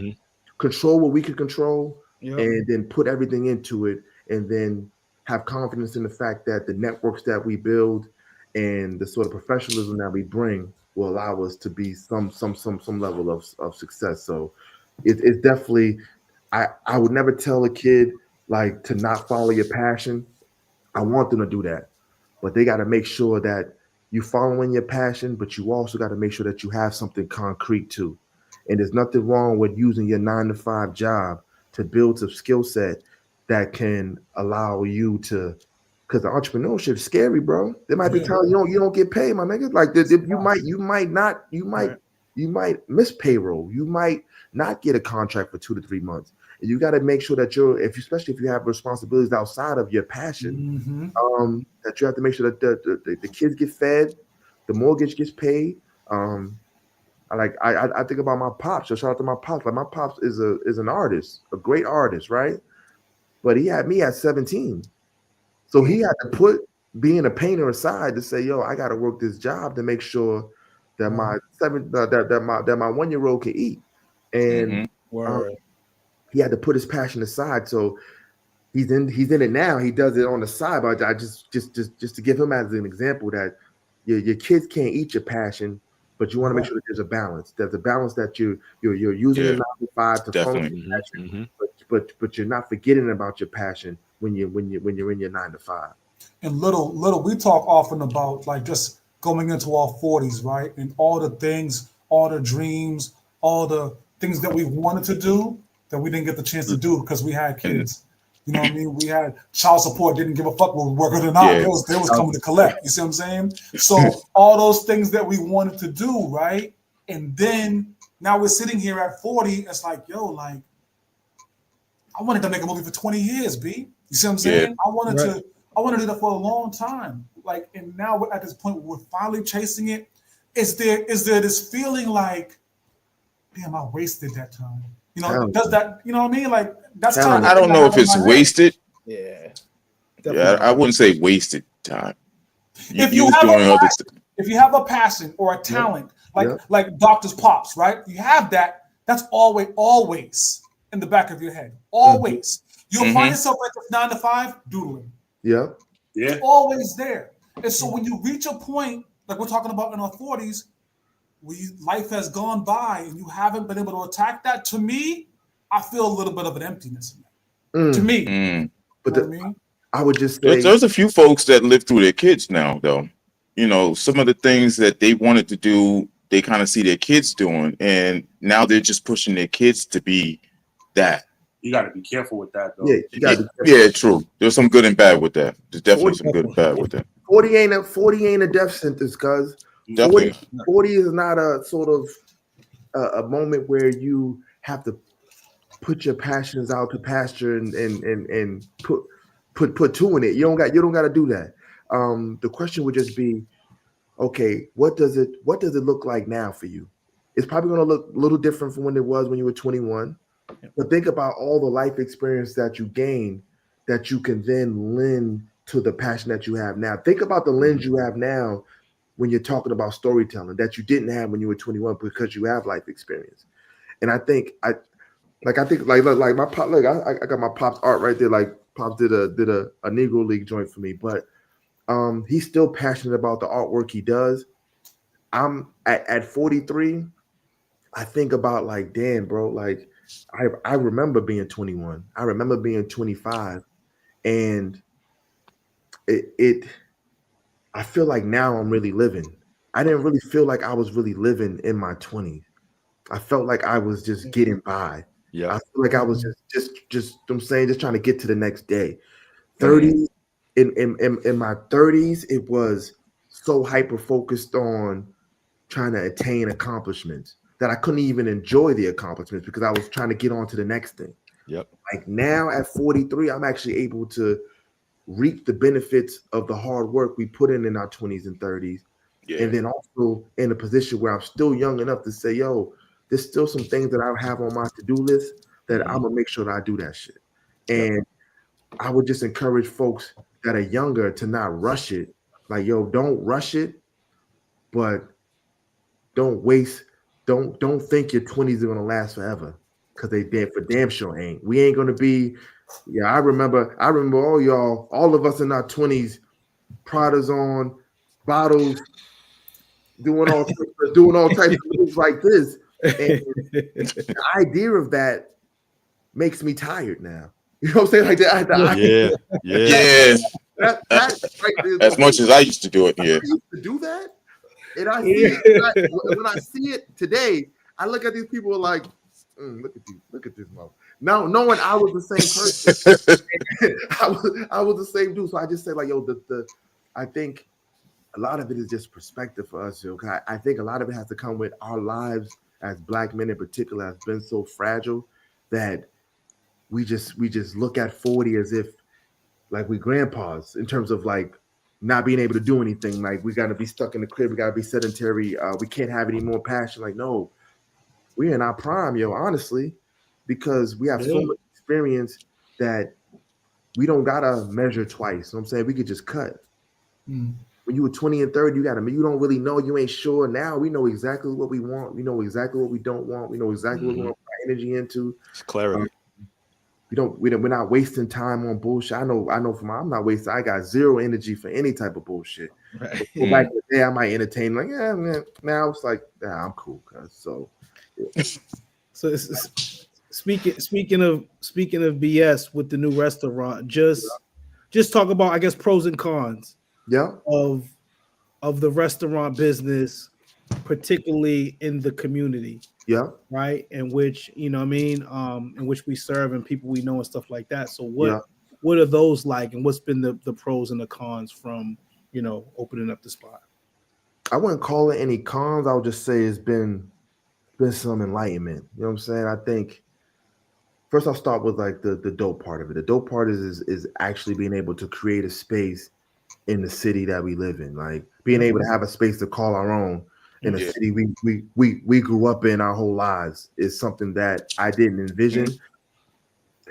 control what we could control and then put everything into it, and then have confidence in the fact that the networks that we build and the sort of professionalism that we bring will allow us to be some level of success. So it's definitely, I would never tell a kid like to not follow your passion. I want them to do that, but they got to make sure that you following your passion, but you also got to make sure that you have something concrete too. And there's nothing wrong with using your 9-to-5 job to build a skill set that can allow you to, because the entrepreneurship is scary, bro. There might be times you don't get paid, my nigga. Like you might miss payroll. You might not get a contract for 2 to 3 months. And you got to make sure that especially if you have responsibilities outside of your passion, that you have to make sure that the kids get fed, the mortgage gets paid. I think about my pops. So shout out to my pops. Like my pops is an artist, a great artist, right? But he had me at 17, so he had to put being a painter aside to say, "Yo, I got to work this job to make sure that my that my 1-year-old can eat." And he had to put his passion aside. So he's in it now. He does it on the side. But I just to give him as an example that your kids can't eat your passion, but you want to make sure that there's a balance. There's a balance that you're using the 9-to-5 to function, but you're not forgetting about your passion when you're in your 9-to-5. And little, we talk often about like just going into our 40s, right? And all the things, all the dreams, all the things that we wanted to do that we didn't get the chance to do because we had kids. You know what I mean? We had child support, didn't give a fuck whether we were working or not. They was coming to collect. You see what I'm saying? So all those things that we wanted to do, right? And then now we're sitting here at 40. It's like, yo, like, I wanted to make a movie for 20 years, B. You see what I'm saying? I wanted to do that for a long time. Like, and now we're at this point where we're finally chasing it. Is there this feeling like, damn, I wasted that time? You know, does that, you know what I mean? Like, that's kind of, I don't know if it's wasted. Yeah. I wouldn't say wasted time. If you have a passion or a talent, like Doctor's Pops, right? You have that. That's always in the back of your head. Always. You'll find yourself at the 9-to-5 doodling. Yeah. It's always there. And so when you reach a point, like we're talking about in our 40s, life has gone by and you haven't been able to attack that, to me, I feel a little bit of an emptiness in that. To me. But I would just say there's a few folks that live through their kids now, though. You know, some of the things that they wanted to do, they kind of see their kids doing, and now they're just pushing their kids to be that. You got to be careful with that, though. Yeah, true. There's some good and bad with that. There's definitely some good and bad with that. 40 ain't a death sentence, cuz 40 is not a sort of a moment where you have to put your passions out to pasture and put two in it. You don't got to do that. The question would just be, okay, what does it look like now for you? It's probably going to look a little different from when it was when you were 21. But think about all the life experience that you gain that you can then lend to the passion that you have now. Think about the lens you have now when you're talking about storytelling that you didn't have when you were 21 because you have life experience. And I think my pop, look, I got my pop's art right there. Like Pops did a Negro League joint for me, but he's still passionate about the artwork he does. I'm at 43. I think about like, damn, bro, like I remember being 21. I remember being 25, and I feel like now I'm really living. I didn't really feel like I was really living in my 20s. I felt like I was just getting by. Yeah, I feel like I was just I'm saying, just trying to get to the next day. 30s, in my 30s, it was so hyper focused on trying to attain accomplishments. that I couldn't even enjoy the accomplishments because I was trying to get on to the next thing. Yep. Like now at 43, I'm actually able to reap the benefits of the hard work we put in our 20s and 30s. Yeah. And then also in a position where I'm still young enough to say, yo, there's still some things that I have on my to-do list that I'm gonna make sure that I do that shit. And I would just encourage folks that are younger to not rush it. Like, yo, don't rush it, but don't think your 20s are gonna last forever, because they for damn sure ain't. We ain't gonna be. Yeah, I remember all of us in our 20s, Pradas on, bottles, doing all types of moves like this. And the idea of that makes me tired now. You know what I'm saying? Like that. Yeah. Right, As much as I used to do it, I yeah. used to do that, and I see it, when I see it today, I look at these people like, look at this mother. Now, knowing I was the same person, I was the same dude. So I just say like, yo, I think a lot of it is just perspective for us, yo. I think a lot of it has to come with our lives as Black men in particular has been so fragile that we just look at 40 as if like we grandpas in terms of like not being able to do anything. Like we got to be stuck in the crib. We got to be sedentary. We can't have any more passion. Like, no, we're in our prime, yo, honestly, because we have so much experience that we don't got to measure twice. You know what I'm saying? We could just cut. When you were 20 and 30, you don't really know. You ain't sure. Now we know exactly what we want. We know exactly what we don't want. We know exactly what we want to put energy into. It's clarity. We're not wasting time on bullshit. I know I'm not wasting. I got zero energy for any type of bullshit. Right. So back in the day, I might entertain like, yeah, man. Now it's like, I'm cool, cuz. So yeah. So speaking of BS with the new restaurant, just talk about, I guess, pros and cons. Yeah. Of the restaurant business, particularly in the community. Yeah. Right. In which, you know what I mean, in which we serve and people we know and stuff like that. So what are those like, and what's been the pros and the cons from, you know, opening up the spot? I wouldn't call it any cons. I would just say it's been some enlightenment. You know what I'm saying? I think first I'll start with like the dope part of it. The dope part is actually being able to create a space in the city that we live in, like being able to have a space to call our own in a city we grew up in our whole lives is something that I didn't envision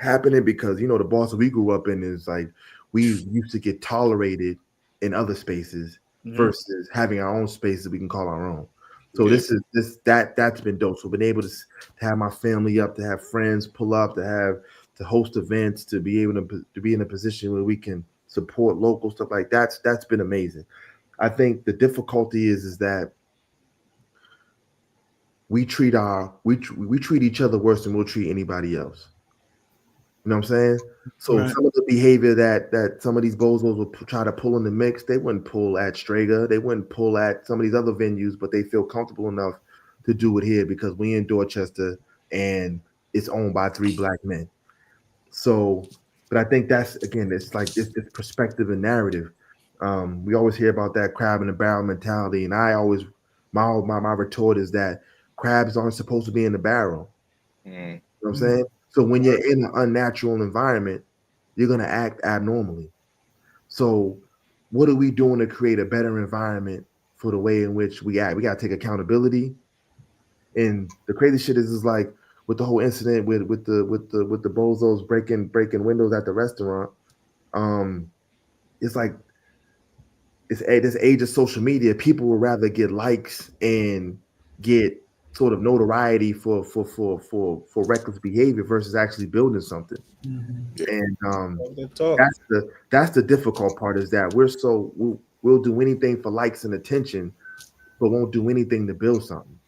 happening, because you know the Boston we grew up in is like we used to get tolerated in other spaces versus having our own space that we can call our own. So that's been dope. So being able to have my family up, to have friends pull up, to host events, to be able to be in a position where we can support local stuff like that's been amazing. I think the difficulty is that we treat each other worse than we'll treat anybody else. You know what I'm saying? So some of the behavior that some of these bozos will try to pull in the mix, they wouldn't pull at Strega, they wouldn't pull at some of these other venues, but they feel comfortable enough to do it here because we in Dorchester and it's owned by 3 Black men. So, but I think that's, again, it's like this perspective and narrative. We always hear about that crab in the barrel mentality, and I always my retort is that crabs aren't supposed to be in the barrel. You know what I'm saying? So when you're in an unnatural environment, you're gonna act abnormally. So what are we doing to create a better environment for the way in which we act? We gotta take accountability. And the crazy shit is like with the whole incident with the bozos breaking windows at the restaurant. It's like it's at this age of social media, people would rather get likes and get sort of notoriety for reckless behavior versus actually building something. And that's the difficult part, is that we'll do anything for likes and attention, but won't do anything to build something.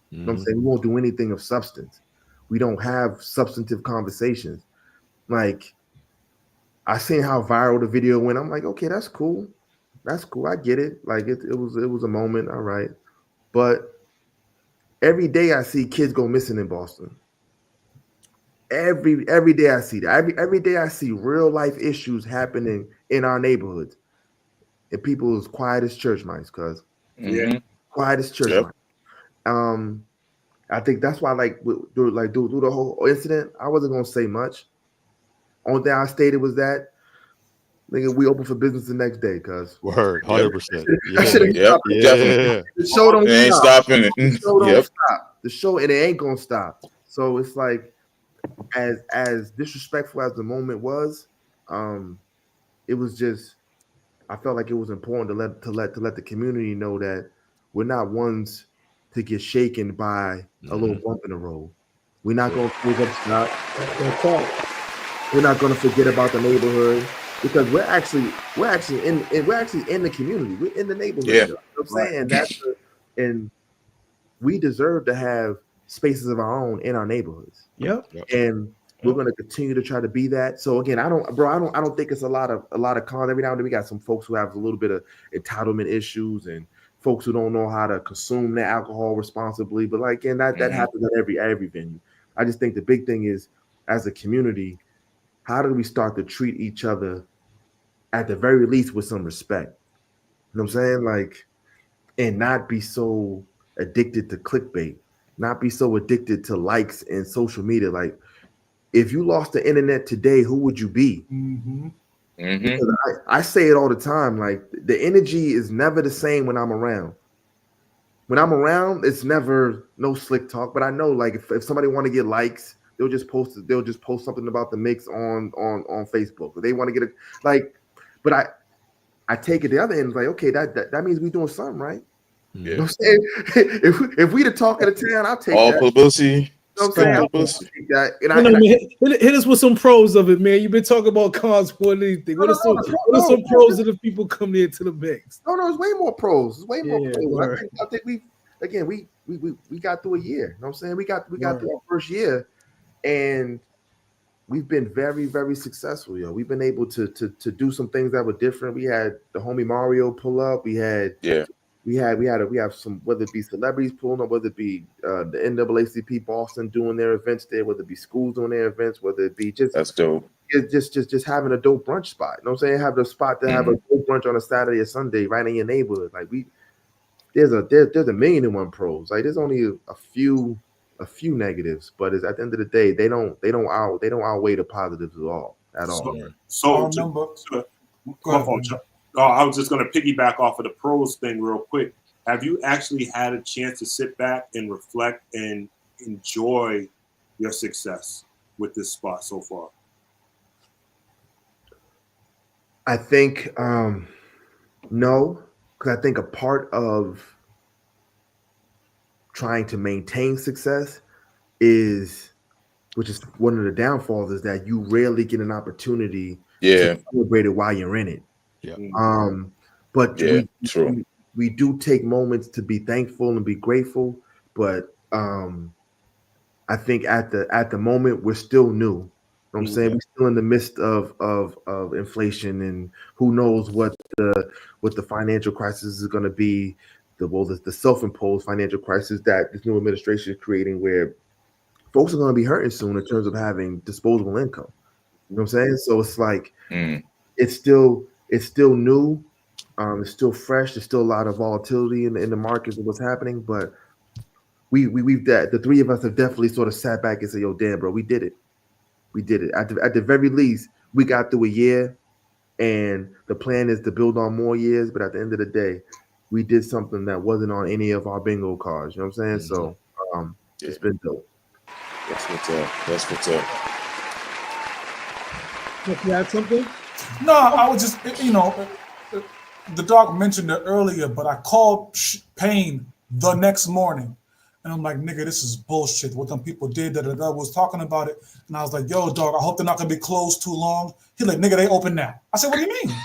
You know what I'm saying? We won't do anything of substance. We don't have substantive conversations. Like, I seen how viral the video went. I'm like, okay, that's cool. That's cool. I get it. Like it was a moment. All right. But every day I see kids go missing in Boston. Every day I see that. Every day I see real life issues happening in our neighborhoods. And people as quiet as church mice, cuz. Quiet as church mice. I think that's why, like, do the whole incident, I wasn't gonna say much. Only thing I stated was that, nigga, we open for business the next day, cuz. Word, 100%. Yep, definitely. The show don't It ain't stop. stopping it. The show don't Yep. stop. The show, and it ain't gonna stop. So it's like, as disrespectful as the moment was, it was just, I felt like it was important to let the community know that we're not ones to get shaken by a little bump in the road. We're not gonna move up stop. We're not gonna forget about the neighborhood, because we're actually in the community. We're in the neighborhood. Yeah. You know what I'm saying? And we deserve to have spaces of our own in our neighborhoods. Yep. And we're going to continue to try to be that. So again, I don't think it's a lot of cons. Every now and then we got some folks who have a little bit of entitlement issues and folks who don't know how to consume their alcohol responsibly. But like, again, that happens at every venue. I just think the big thing is, as a community, how do we start to treat each other at the very least with some respect? You know what I'm saying? Like, and not be so addicted to clickbait, not be so addicted to likes and social media. Like, if you lost the internet today, who would you be? Because I say it all the time. Like, the energy is never the same when I'm around. When I'm around, it's never no slick talk. But I know, like, if somebody want to get likes, they'll just post something about the mix on Facebook. Or they want to get but I take it the other end. It's like, okay, that means we doing something right. Yeah. You know what I'm saying? if we the talk of the town, I'll take all that. publicity. You know what I'm saying? Hit us with some pros of it, man. You've been talking about cars more than anything. What are some pros of the people coming into the mix? No, it's way more pros. It's way more pros. I think we got through a year. You know what I'm saying? We got through our first year, and we've been very, very successful, yo. We've been able to do some things that were different. We had the homie Mario pull up. We have some, whether it be celebrities pulling up, whether it be the NAACP Boston doing their events there, whether it be schools doing their events, whether it be just that's dope. Just having a dope brunch spot. You know what I'm saying? Have the spot to have a dope brunch on a Saturday or Sunday right in your neighborhood. Like, there's a million and one pros. Like, there's only a few negatives, but it's, at the end of the day, they don't outweigh the positives at all. I was just going to piggyback off of the pros thing real quick. Have you actually had a chance to sit back and reflect and enjoy your success with this spot so far? I think no, because I think a part of trying to maintain success which is one of the downfalls, is that you rarely get an opportunity to celebrate it while you're in it. Yeah. But we do take moments to be thankful and be grateful. But I think at the moment, we're still new. You know what I'm saying? We're still in the midst of inflation, and who knows what the financial crisis is going to be. The self-imposed financial crisis that this new administration is creating, where folks are going to be hurting soon in terms of having disposable income. You know what I'm saying? So it's like it's still new, it's still fresh. There's still a lot of volatility in the markets of what's happening, but we've the three of us have definitely sort of sat back and said, "Yo, damn, bro, we did it. We did it. At the very least, we got through a year, and the plan is to build on more years. But at the end of the day, we did something that wasn't on any of our bingo cards." You know what I'm saying? So it's been dope. That's what's up. You had something? No, I was just, the dog mentioned it earlier, but I called Payne the next morning, and I'm like, nigga, this is bullshit. What them people did, was talking about it, and I was like, yo, dog, I hope they're not gonna be closed too long. He's like, nigga, they open now. I said, what do you mean?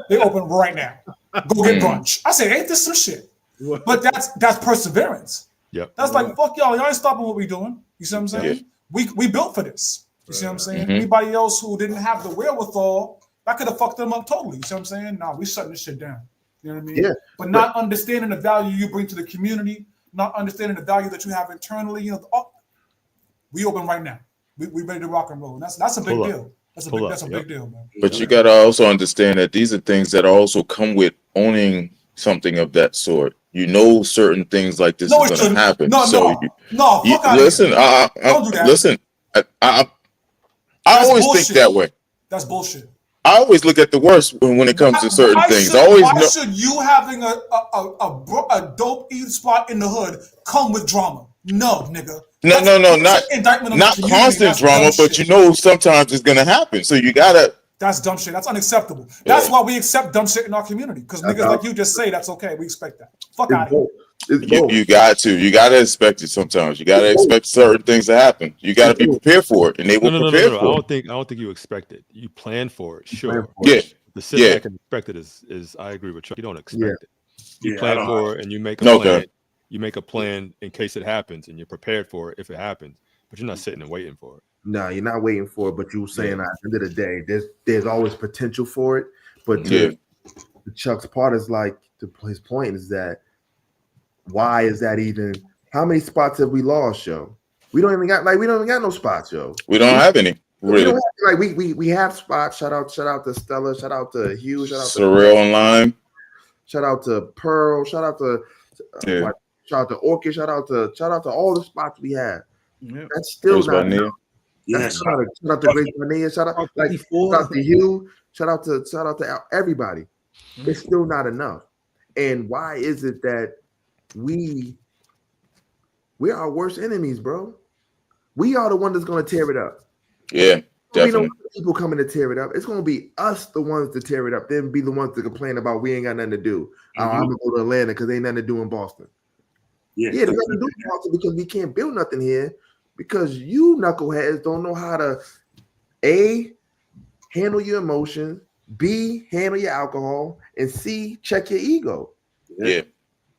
They open right now. Go get brunch. I said, ain't this some shit? But that's perseverance. Yep. That's like, fuck y'all ain't stopping what we doing. You see what I'm saying? Yeah. We built for this. You see what I'm saying? Anybody else who didn't have the wherewithal, that could have fucked them up totally. You see what I'm saying? Nah, we shutting this shit down. You know what I mean? Yeah. But not understanding the value you bring to the community, not understanding the value that you have internally. We open right now. We ready to rock and roll. And that's a big deal. That's a big deal, man. But you gotta also understand that these are things that also come with owning something of that sort. You know certain things like this No, is it going to shouldn't. happen. No, so no, no. you, Fuck out listen, of here. Don't do that. listen. I That's always bullshit. think that way. That's bullshit. I always look at the worst when it comes to certain things. Why should you having a dope eat spot in the hood come with drama? No, nigga. No, not constant drama, but you know sometimes it's gonna happen. So you gotta. That's dumb shit. That's unacceptable. That's why we accept dumb shit in our community. Because niggas like you just say that's okay. We expect that. Fuck out of here. You got to expect it sometimes. You got to expect certain things to happen. You got to be prepared for it, and they will prepare for it. I don't think you expect it. You plan for it, sure. Yeah. The sit back and expect it is I agree with Chuck. You don't expect it. You plan for it, and you make a plan. Okay. You make a plan in case it happens, and you're prepared for it if it happens. But you're not sitting and waiting for it. No, you're not waiting for it. But you were saying at the end of the day, there's always potential for it. But to Chuck's part is like his point is that. Why is that even? How many spots have we lost, yo? We don't even got no spots, yo. We don't have any. Really. We have spots. Shout out to Stella. Shout out to Hugh. Shout out to Surreal Online. Shout out to Pearl. Shout out to shout out to Orchid. Shout out to all the spots we have. Yeah. That's still not enough. Yeah. Shout out to Grace Mania. Shout out to Hugh. Shout out to everybody. It's still not enough. And why is it that we're our worst enemies, bro? We are the one that's going to tear it up. Yeah, definitely. We know people coming to tear it up. It's going to be us, the ones to tear it up. Then be the ones to complain about we ain't got nothing to do. I'm going to go to Atlanta because ain't nothing to do in Boston. There's nothing to do in Boston because we can't build nothing here because you knuckleheads don't know how to A, handle your emotions, B, handle your alcohol, and C, check your ego. Yeah.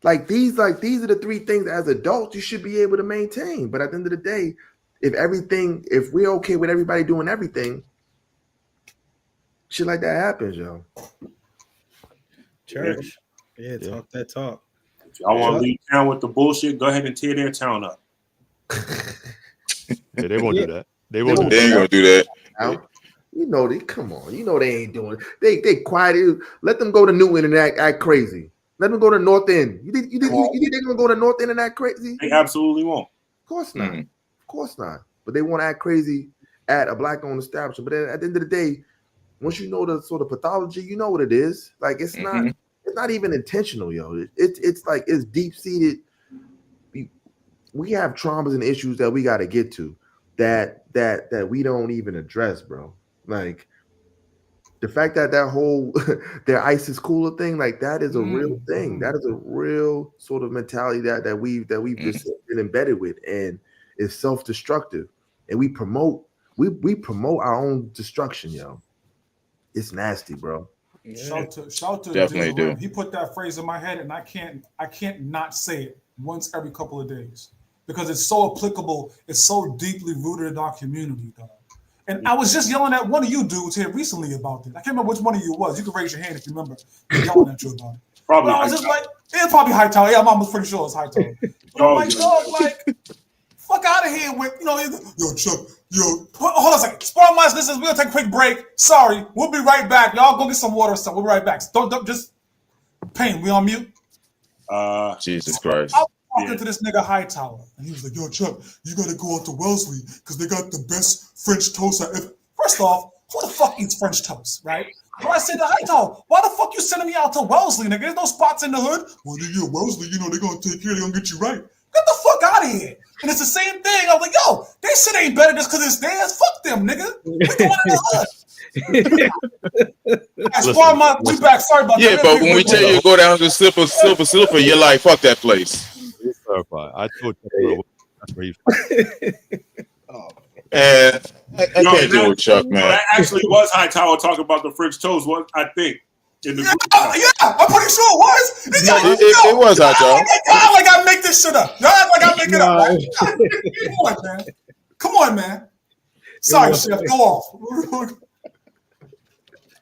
Like these are the three things as adults you should be able to maintain. But at the end of the day, if we're okay with everybody doing everything, shit like that happens, yo. Church. Yeah, talk that talk. If y'all want to leave town with the bullshit, go ahead and tear their town up. They won't do that. They ain't gonna do that. You know they come on. You know they ain't doing it. They quiet. Let them go to Newton and act crazy. Let them go to North End. You think they're gonna go to North End and act crazy? They absolutely won't. Of course not. Of course not. But they want to act crazy at a black-owned establishment. But at the end of the day, once you know the sort of pathology, you know what it is. Like it's not even intentional, yo. It's like it's deep-seated. We have traumas and issues that we got to get to that we don't even address, bro. Like the fact that whole their ISIS cooler thing, like that is a real thing. That is a real sort of mentality that we've just been embedded with, and it's self-destructive. And we promote our own destruction, yo. It's nasty, bro. Shout to Definitely do. He put that phrase in my head, and I can't not say it once every couple of days because it's so applicable. It's so deeply rooted in our community, dog. And I was just yelling at one of you dudes here recently about this. I can't remember which one of you it was. You can raise your hand if you remember me yelling at you about it. Probably. But I was just like, it's probably Hightower. Yeah, I'm almost pretty sure it's Hightower. But I'm like, dog, like, fuck out of here with, yo, Chuck, hold on a second. Sparring Minds listeners, we're going to take a quick break. Sorry, we'll be right back. Y'all go get some water or something. We'll be right back. Don't just, Payne, we on mute? Jesus Christ. I was talking to this nigga Hightower, and he was like, yo, Chuck, you got to go out to Wellesley because they got the best French toast I ever. First off, who the fuck eats French toast, right? But I said to Hightower, why the fuck you sending me out to Wellesley, nigga? There's no spots in the hood. Well, you're Wellesley, they're going to take care, they're going to get you right. Get the fuck out of here. And it's the same thing. I was like, yo, they shit ain't better just because it's theirs. Fuck them, nigga. We going in the hood. We back. Sorry about that. Yeah, but when we tell you to go down to Silver, you're like, fuck that place. I told you that's where you. And I can't do it, Chuck, man. That actually was Hightower talking about the French toast. What I think. In the I'm pretty sure it was. It was Hightower. Y'all like I make this shit up. Y'all act like I make it up. Right? Come on, man. Sorry, Chef. Go off.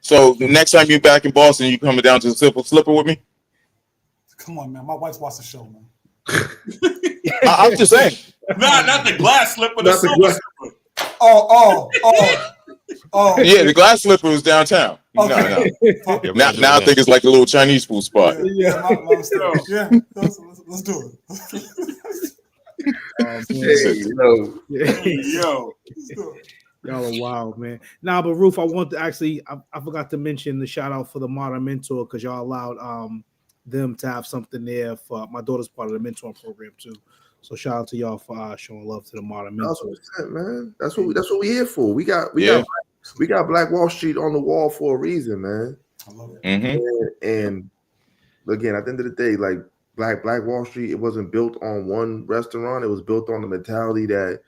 So the next time you're back in Boston, you coming down to the Simple Slipper with me? Come on, man. My wife's watched the show, man. I'm just saying. Not the glass slipper, the silver slipper. Oh. Yeah, the glass slipper was downtown. No. Yeah, Now I think it's like a little Chinese food spot. Let's do it. Oh, Yo. Y'all are wild, man. Nah, but Roof, I want to actually, I forgot to mention the shout out for the Modern Mentor because y'all allowed them to have something there for my daughter's part of the mentoring program too. So shout out to y'all for showing love to the Modern Mentor. 100%, man. That's what we here for. We got Black Wall Street on the wall for a reason, man. I love it. And again, at the end of the day, like Black Wall Street, it wasn't built on one restaurant. It was built on the mentality that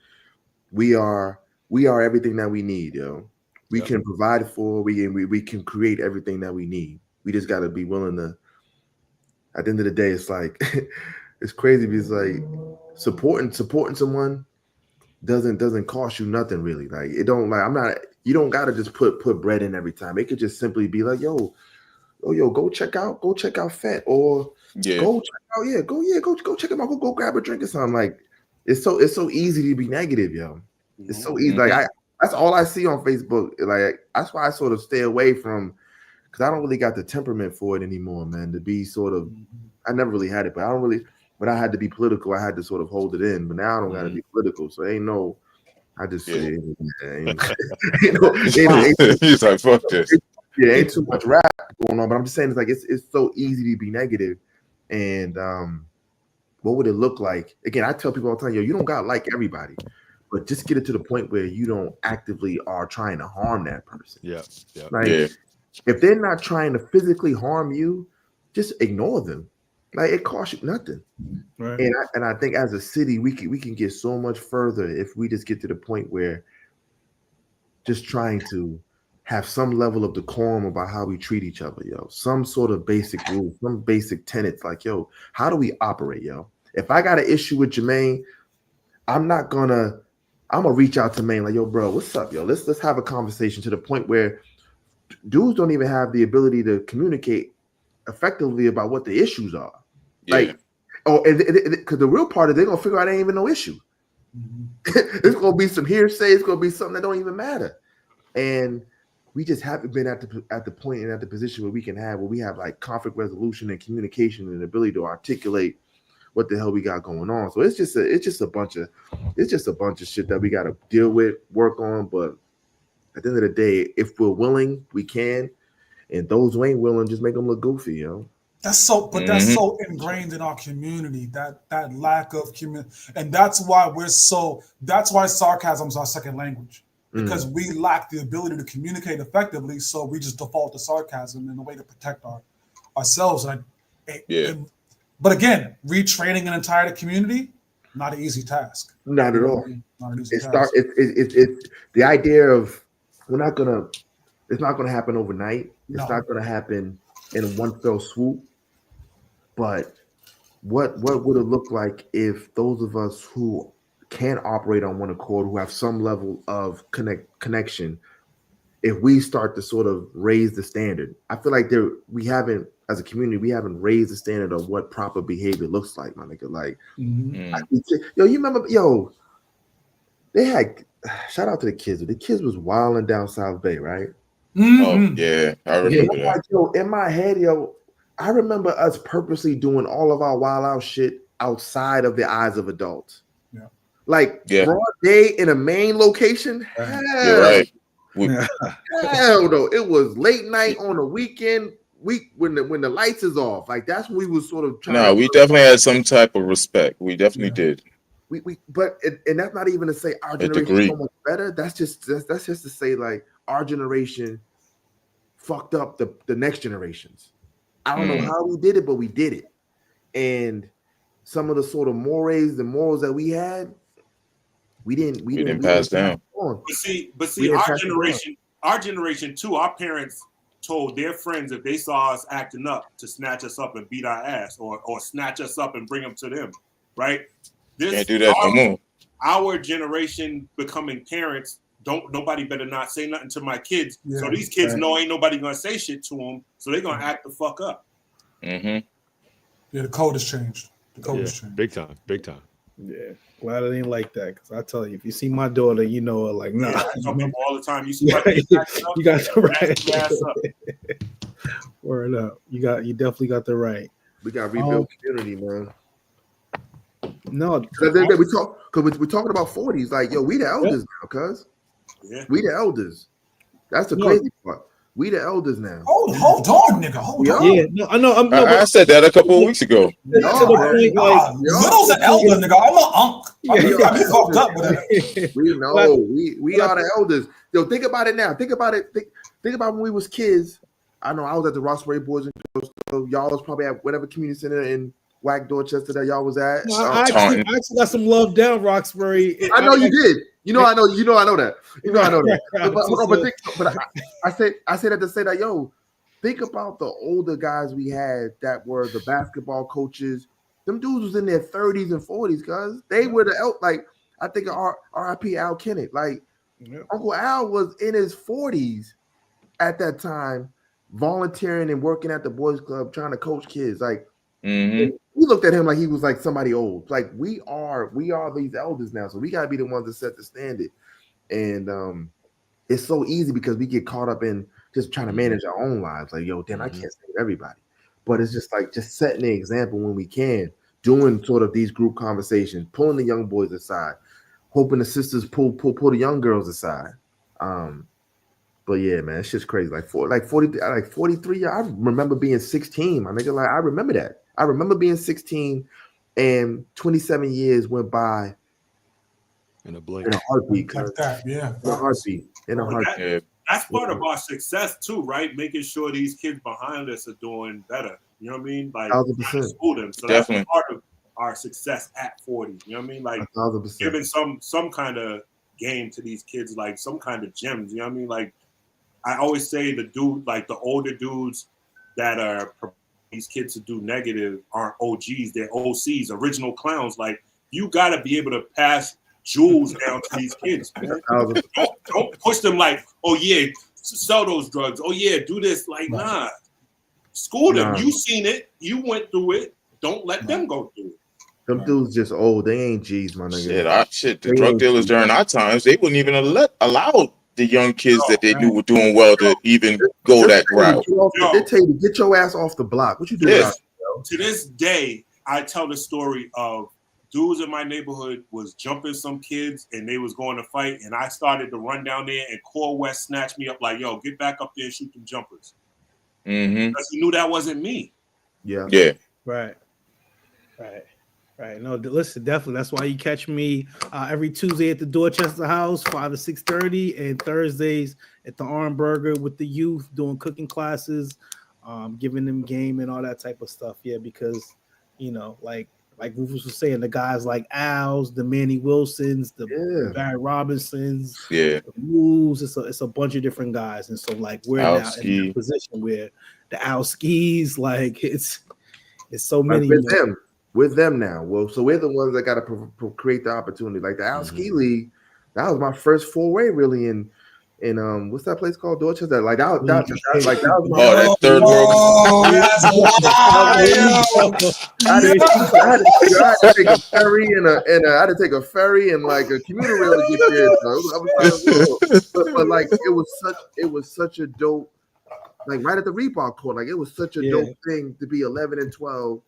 we are everything that we need, yo. We can provide for, we can create everything that we need. We just got to be willing to. At the end of the day, it's like it's crazy because like supporting someone doesn't cost you nothing really. Like it don't like you don't gotta just put bread in every time. It could just simply be like, yo, go check out Fett or go check him out, go grab a drink or something. Like it's so easy to be negative, yo. It's so easy. Like that's all I see on Facebook. Like that's why I sort of stay away from, because I don't really got the temperament for it anymore, man. To be sort of, I never really had it, but I don't really. When I had to be political, I had to sort of hold it in. But now I don't got to be political, so ain't no. I just say, ain't He's like, fuck this. Ain't too much rap going on. But I'm just saying, it's like it's so easy to be negative. And what would it look like? Again, I tell people all the time, yo, you don't got to like everybody, but just get it to the point where you don't actively are trying to harm that person. If they're not trying to physically harm you, just ignore them. Like it costs you nothing. Right. And I think as a city, we can get so much further if we just get to the point where just trying to have some level of decorum about how we treat each other, yo. Some sort of basic rules, some basic tenets, like, yo, how do we operate, yo? If I got an issue with Jermaine, I'm gonna reach out to Maine, like, yo, bro, what's up, yo? Let's have a conversation to the point where dudes don't even have the ability to communicate effectively about what the issues are. Like, because the real part is they're gonna figure out there ain't even no issue. It's gonna be some hearsay. It's gonna be something that don't even matter. And we just haven't been at the point and at the position where we have like conflict resolution and communication and ability to articulate what the hell we got going on. So it's just a bunch of shit that we got to deal with, work on. But at the end of the day, if we're willing, we can. And those who ain't willing, just make them look goofy, yo. That's so ingrained in our community, that lack of community, and that's why sarcasm is our second language, because we lack the ability to communicate effectively. So we just default to sarcasm in a way to protect ourselves. But again, retraining an entire community, not an easy task. Not at all. Not an easy task. It's the idea of it's not gonna happen overnight. It's not gonna happen in one fell swoop. But what would it look like if those of us who can operate on one accord, who have some level of connection, if we start to sort of raise the standard? I feel like we haven't, as a community, we haven't raised the standard of what proper behavior looks like, my nigga. Like, yo, you remember, they had, shout out to the kids. The kids was wilding down South Bay, right? Oh yeah, I remember that. Like, yo, in my head, yo, I remember us purposely doing all of our wild out shit outside of the eyes of adults. Yeah. Like broad day in a main location. You're right. Hell no. It was late night on a weekend. When the lights is off. Like that's when we was sort of trying. No, we definitely had some type of respect. We definitely did. But that's not even to say our generation is so much better. That's just to say like our generation fucked up the next generations. I don't know how we did it, but we did it. And some of the sort of mores and morals that we had, we didn't pass down. But see, our generation too, our parents told their friends if they saw us acting up to snatch us up and beat our ass or snatch us up and bring them to them, right? Can't do that no more. Our generation becoming parents, nobody better not say nothing to my kids. Yeah, so these kids know ain't nobody gonna say shit to them, so they're gonna act the fuck up. Yeah, the code has changed. The code has changed. Big time. Yeah. glad it ain't like that. Because I tell you, if you see my daughter, you know her like, nah. Yeah, I tell people all the time. You see Yeah, my kid acting up, you got the back your ass up. right. Word up. You definitely got the right. We got to rebuild community, man. No, We talk because we're talking about 40s. Like, yo, we the elders now, cuz. Yeah. We the elders. That's the crazy part. We the elders now. Hold on, nigga. Hold on. Yeah, no, I know. I said that a couple of weeks ago. To the point, like, Little's an elder, nigga. I'm an unk. Yeah. I be fucked up with it. We know. We are the elders. Yo, think about it now. Think about it. Think about when we was kids. I know I was at the Roxbury Boys and Girls Club. Y'all was probably at whatever community center in Whack Dorchester that y'all was at. I actually got some love down Roxbury. I know you did. I know that. But I say that to say that, yo, think about the older guys we had that were the basketball coaches. Them dudes was in their 30s and 40s, cuz they were like, I think of R.I.P. Al Kennett. Like, Uncle Al was in his 40s at that time, volunteering and working at the boys club, trying to coach kids. Like, we looked at him like he was like somebody old. Like, we are these elders now, so we gotta be the ones that set the standard. And it's so easy because we get caught up in just trying to manage our own lives. Like, yo, damn, I can't save everybody. But it's just like just setting the example when we can, doing sort of these group conversations, pulling the young boys aside, hoping the sisters pull the young girls aside. But yeah, man, it's just crazy. Like 43. I remember being 16. My nigga, like I remember that. I remember being 16, and 27 years went by in a blink, in a heartbeat. Like that, yeah. In a heartbeat. That's part of our success too, right? Making sure these kids behind us are doing better. You know what I mean? Like 1,000%. school them. So Definitely. that's part of our success at 40. You know what I mean? Like 1,000%. giving some kind of game to these kids, like some kind of gyms. You know what I mean? Like I always say the older dudes that are these kids to do negative aren't OGs, they're OCs, original clowns. Like you gotta be able to pass jewels down to these kids, man. Don't push them like, oh yeah, sell those drugs. Oh yeah, do this. Like, nah. School them. You seen it. You went through it. Don't let them go through it. Them dudes just old. They ain't G's, my nigga. Shit. The drug dealers during our times, they wouldn't even allow the young kids that they knew were doing well to even go that route. They tell you to get your ass off the block. What you doing? Yes. To this day, I tell the story of dudes in my neighborhood was jumping some kids and they was going to fight, and I started to run down there, and Core West snatched me up like, yo, get back up there and shoot them jumpers. Because he knew that wasn't me. Yeah. Right. No, listen, definitely. That's why you catch me every Tuesday at the Dorchester House, 5 to 6:30, and Thursdays at the Arm Burger with the youth doing cooking classes, giving them game and all that type of stuff. Yeah, because like Rufus was saying, the guys like Al's, the Manny Wilsons, the Barry Robinsons, the Moves, it's a bunch of different guys, and so like we're now in a position where the Al Skis, like it's so many. With them now. Well, so we're the ones that got to create the opportunity. Like the Al Ski League, that was my first foray really in what's that place called? Dorchester. Like that was my that third world. I had to take a ferry and I had to take a ferry and like a commuter rail to get there. But like it was such a dope, like right at the Reebok court. Like it was such a dope thing to be 11 and 12.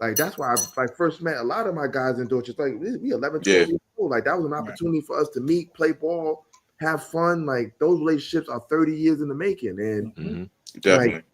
Like that's why I first met a lot of my guys in Dorchester. Like we 11, 12 years old. Like that was an opportunity for us to meet, play ball, have fun. Like those relationships are 30 years in the making. And like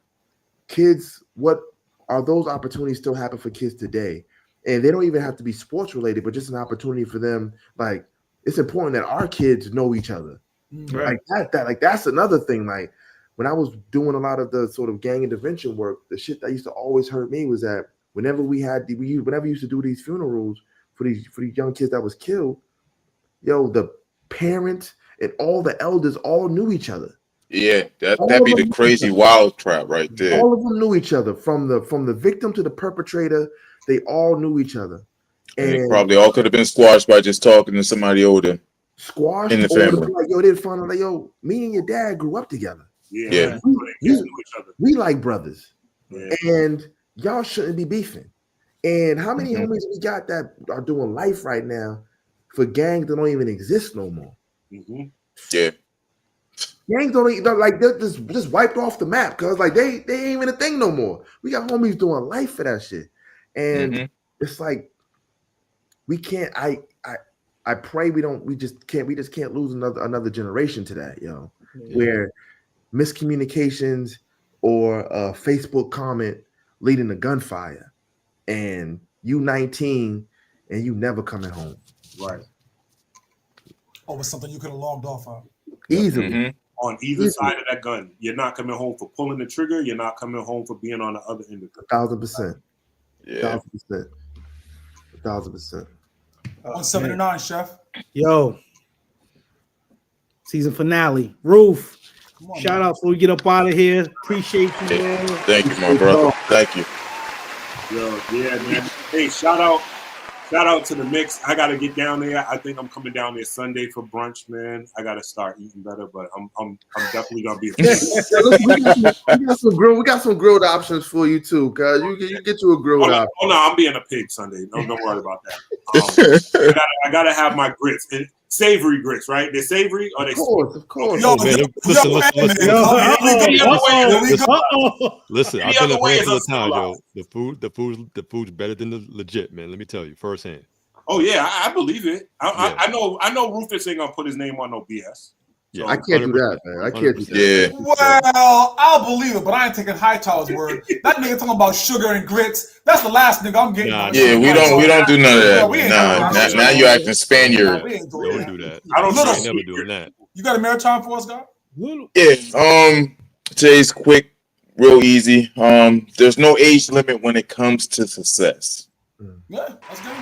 kids, what are those opportunities still happen for kids today? And they don't even have to be sports related, but just an opportunity for them. Like it's important that our kids know each other. Like that like that's another thing. Like when I was doing a lot of the sort of gang intervention work, the shit that used to always hurt me was that whenever we used to do these funerals for these young kids that was killed, yo, the parents and all the elders all knew each other. Yeah, that'd be the crazy wild trap right there. All of them knew each other, from the victim to the perpetrator. They all knew each other, and they probably all could have been squashed by just talking to somebody older. Squashed in the family. Like, yo, they'd find out like, yo, me and your dad grew up together. Yeah. We like brothers, and y'all shouldn't be beefing. And how many homies we got that are doing life right now for gangs that don't even exist no more? Mm-hmm. Yeah. Gangs don't even, like, they're just wiped off the map because like they ain't even a thing no more. We got homies doing life for that shit, and it's like we can't. I pray we just can't lose another generation to that, where miscommunications or a Facebook comment leading to gunfire, and you 19 and you never coming home. Right. Over something you could have logged off of. Easily. On either side of that gun. You're not coming home for pulling the trigger. You're not coming home for being on the other end of it. 1,000%. Yeah. 1,000%. 179, Chef. Yo, season finale. Roof. On, Shout man. out before we get up out of here. Appreciate you, man. Thank you, my brother. Thank you. Yo, yeah, man. Hey, shout out to the mix. I gotta get down there. I think I'm coming down there Sunday for brunch, man. I gotta start eating better, but I'm definitely gonna be. We got some grilled options for you too, cause you get you a grilled option. Oh no, I'm being a pig Sunday. Don't worry about that. I gotta have my grits. And savory grits, right? They're savory or they Of course. Yo, man, listen, I've been up here for the time, yo. The food's better than the legit, man. Let me tell you firsthand. Oh yeah, I believe it. I know Rufus ain't gonna put his name on no BS. Yeah, I can't do that, man. I can't do that. Yeah. Well, I'll believe it, but I ain't taking Hightower's word. That nigga talking about sugar and grits. That's the last nigga I'm getting. Yeah, we don't do none of that. Now you're acting Spaniard. Don't do that. I don't ain't never doing that. You got a maritime for us, guy? Yeah. Today's quick, real easy. There's no age limit when it comes to success. Yeah, that's good.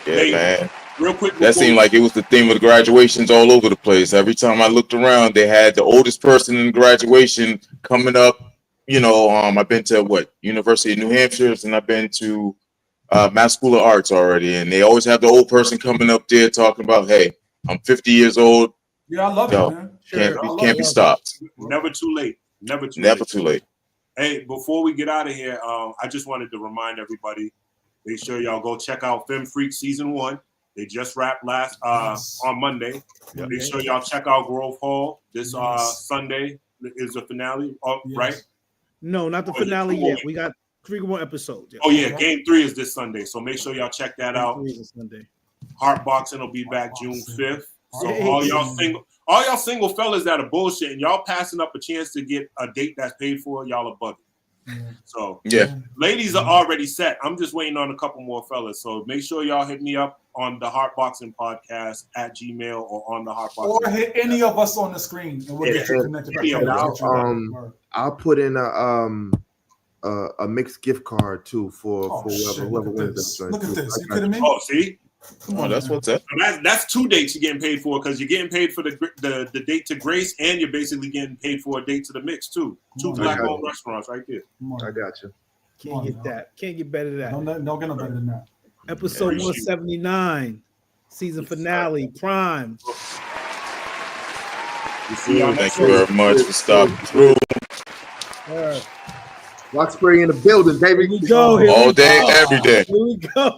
Yeah, man. Real quick, That seemed like it was the theme of the graduations all over the place. Every time I looked around, they had the oldest person in graduation coming up. I've been to University of New Hampshire, and I've been to Mass School of Arts already, and they always have the old person coming up there talking about, "Hey, I'm 50 years old." Yeah, I love it, man. Can't be stopped. Never too late. Never too late. Hey, before we get out of here, I just wanted to remind everybody, make sure y'all go check out Femme Freak Season 1. They just wrapped on Monday. Make sure y'all check out Grove Hall. This Sunday is the finale, right? No, not the finale yet. We got 3 more episodes. Oh yeah, Game 3 is this Sunday, so make sure y'all check that out. Sunday. Heart Boxing will be back June 5th. So all y'all single fellas that are bullshit and y'all passing up a chance to get a date that's paid for, y'all are bugging. So ladies are already set. I'm just waiting on a couple more fellas. So make sure y'all hit me up on the Heart Boxing Podcast at Gmail or on the Heart Boxing. Or hit any of us on the screen and we'll get you connected. I'll put in a mixed gift card too for whoever wins this. Look at this. You kidding me? Oh, see. That's what's up. So that's 2 dates you're getting paid for, because you're getting paid for the date to Grace, and you're basically getting paid for a date to the mix too. 2 black-owned restaurants right there. I got you. Can't get that. Can't get better than that. Don't get no better than that. Episode 179, season finale, Prime. Thank you very much for stopping through. Roxbury in the building, baby. Here we go. All day, every day. Here we go.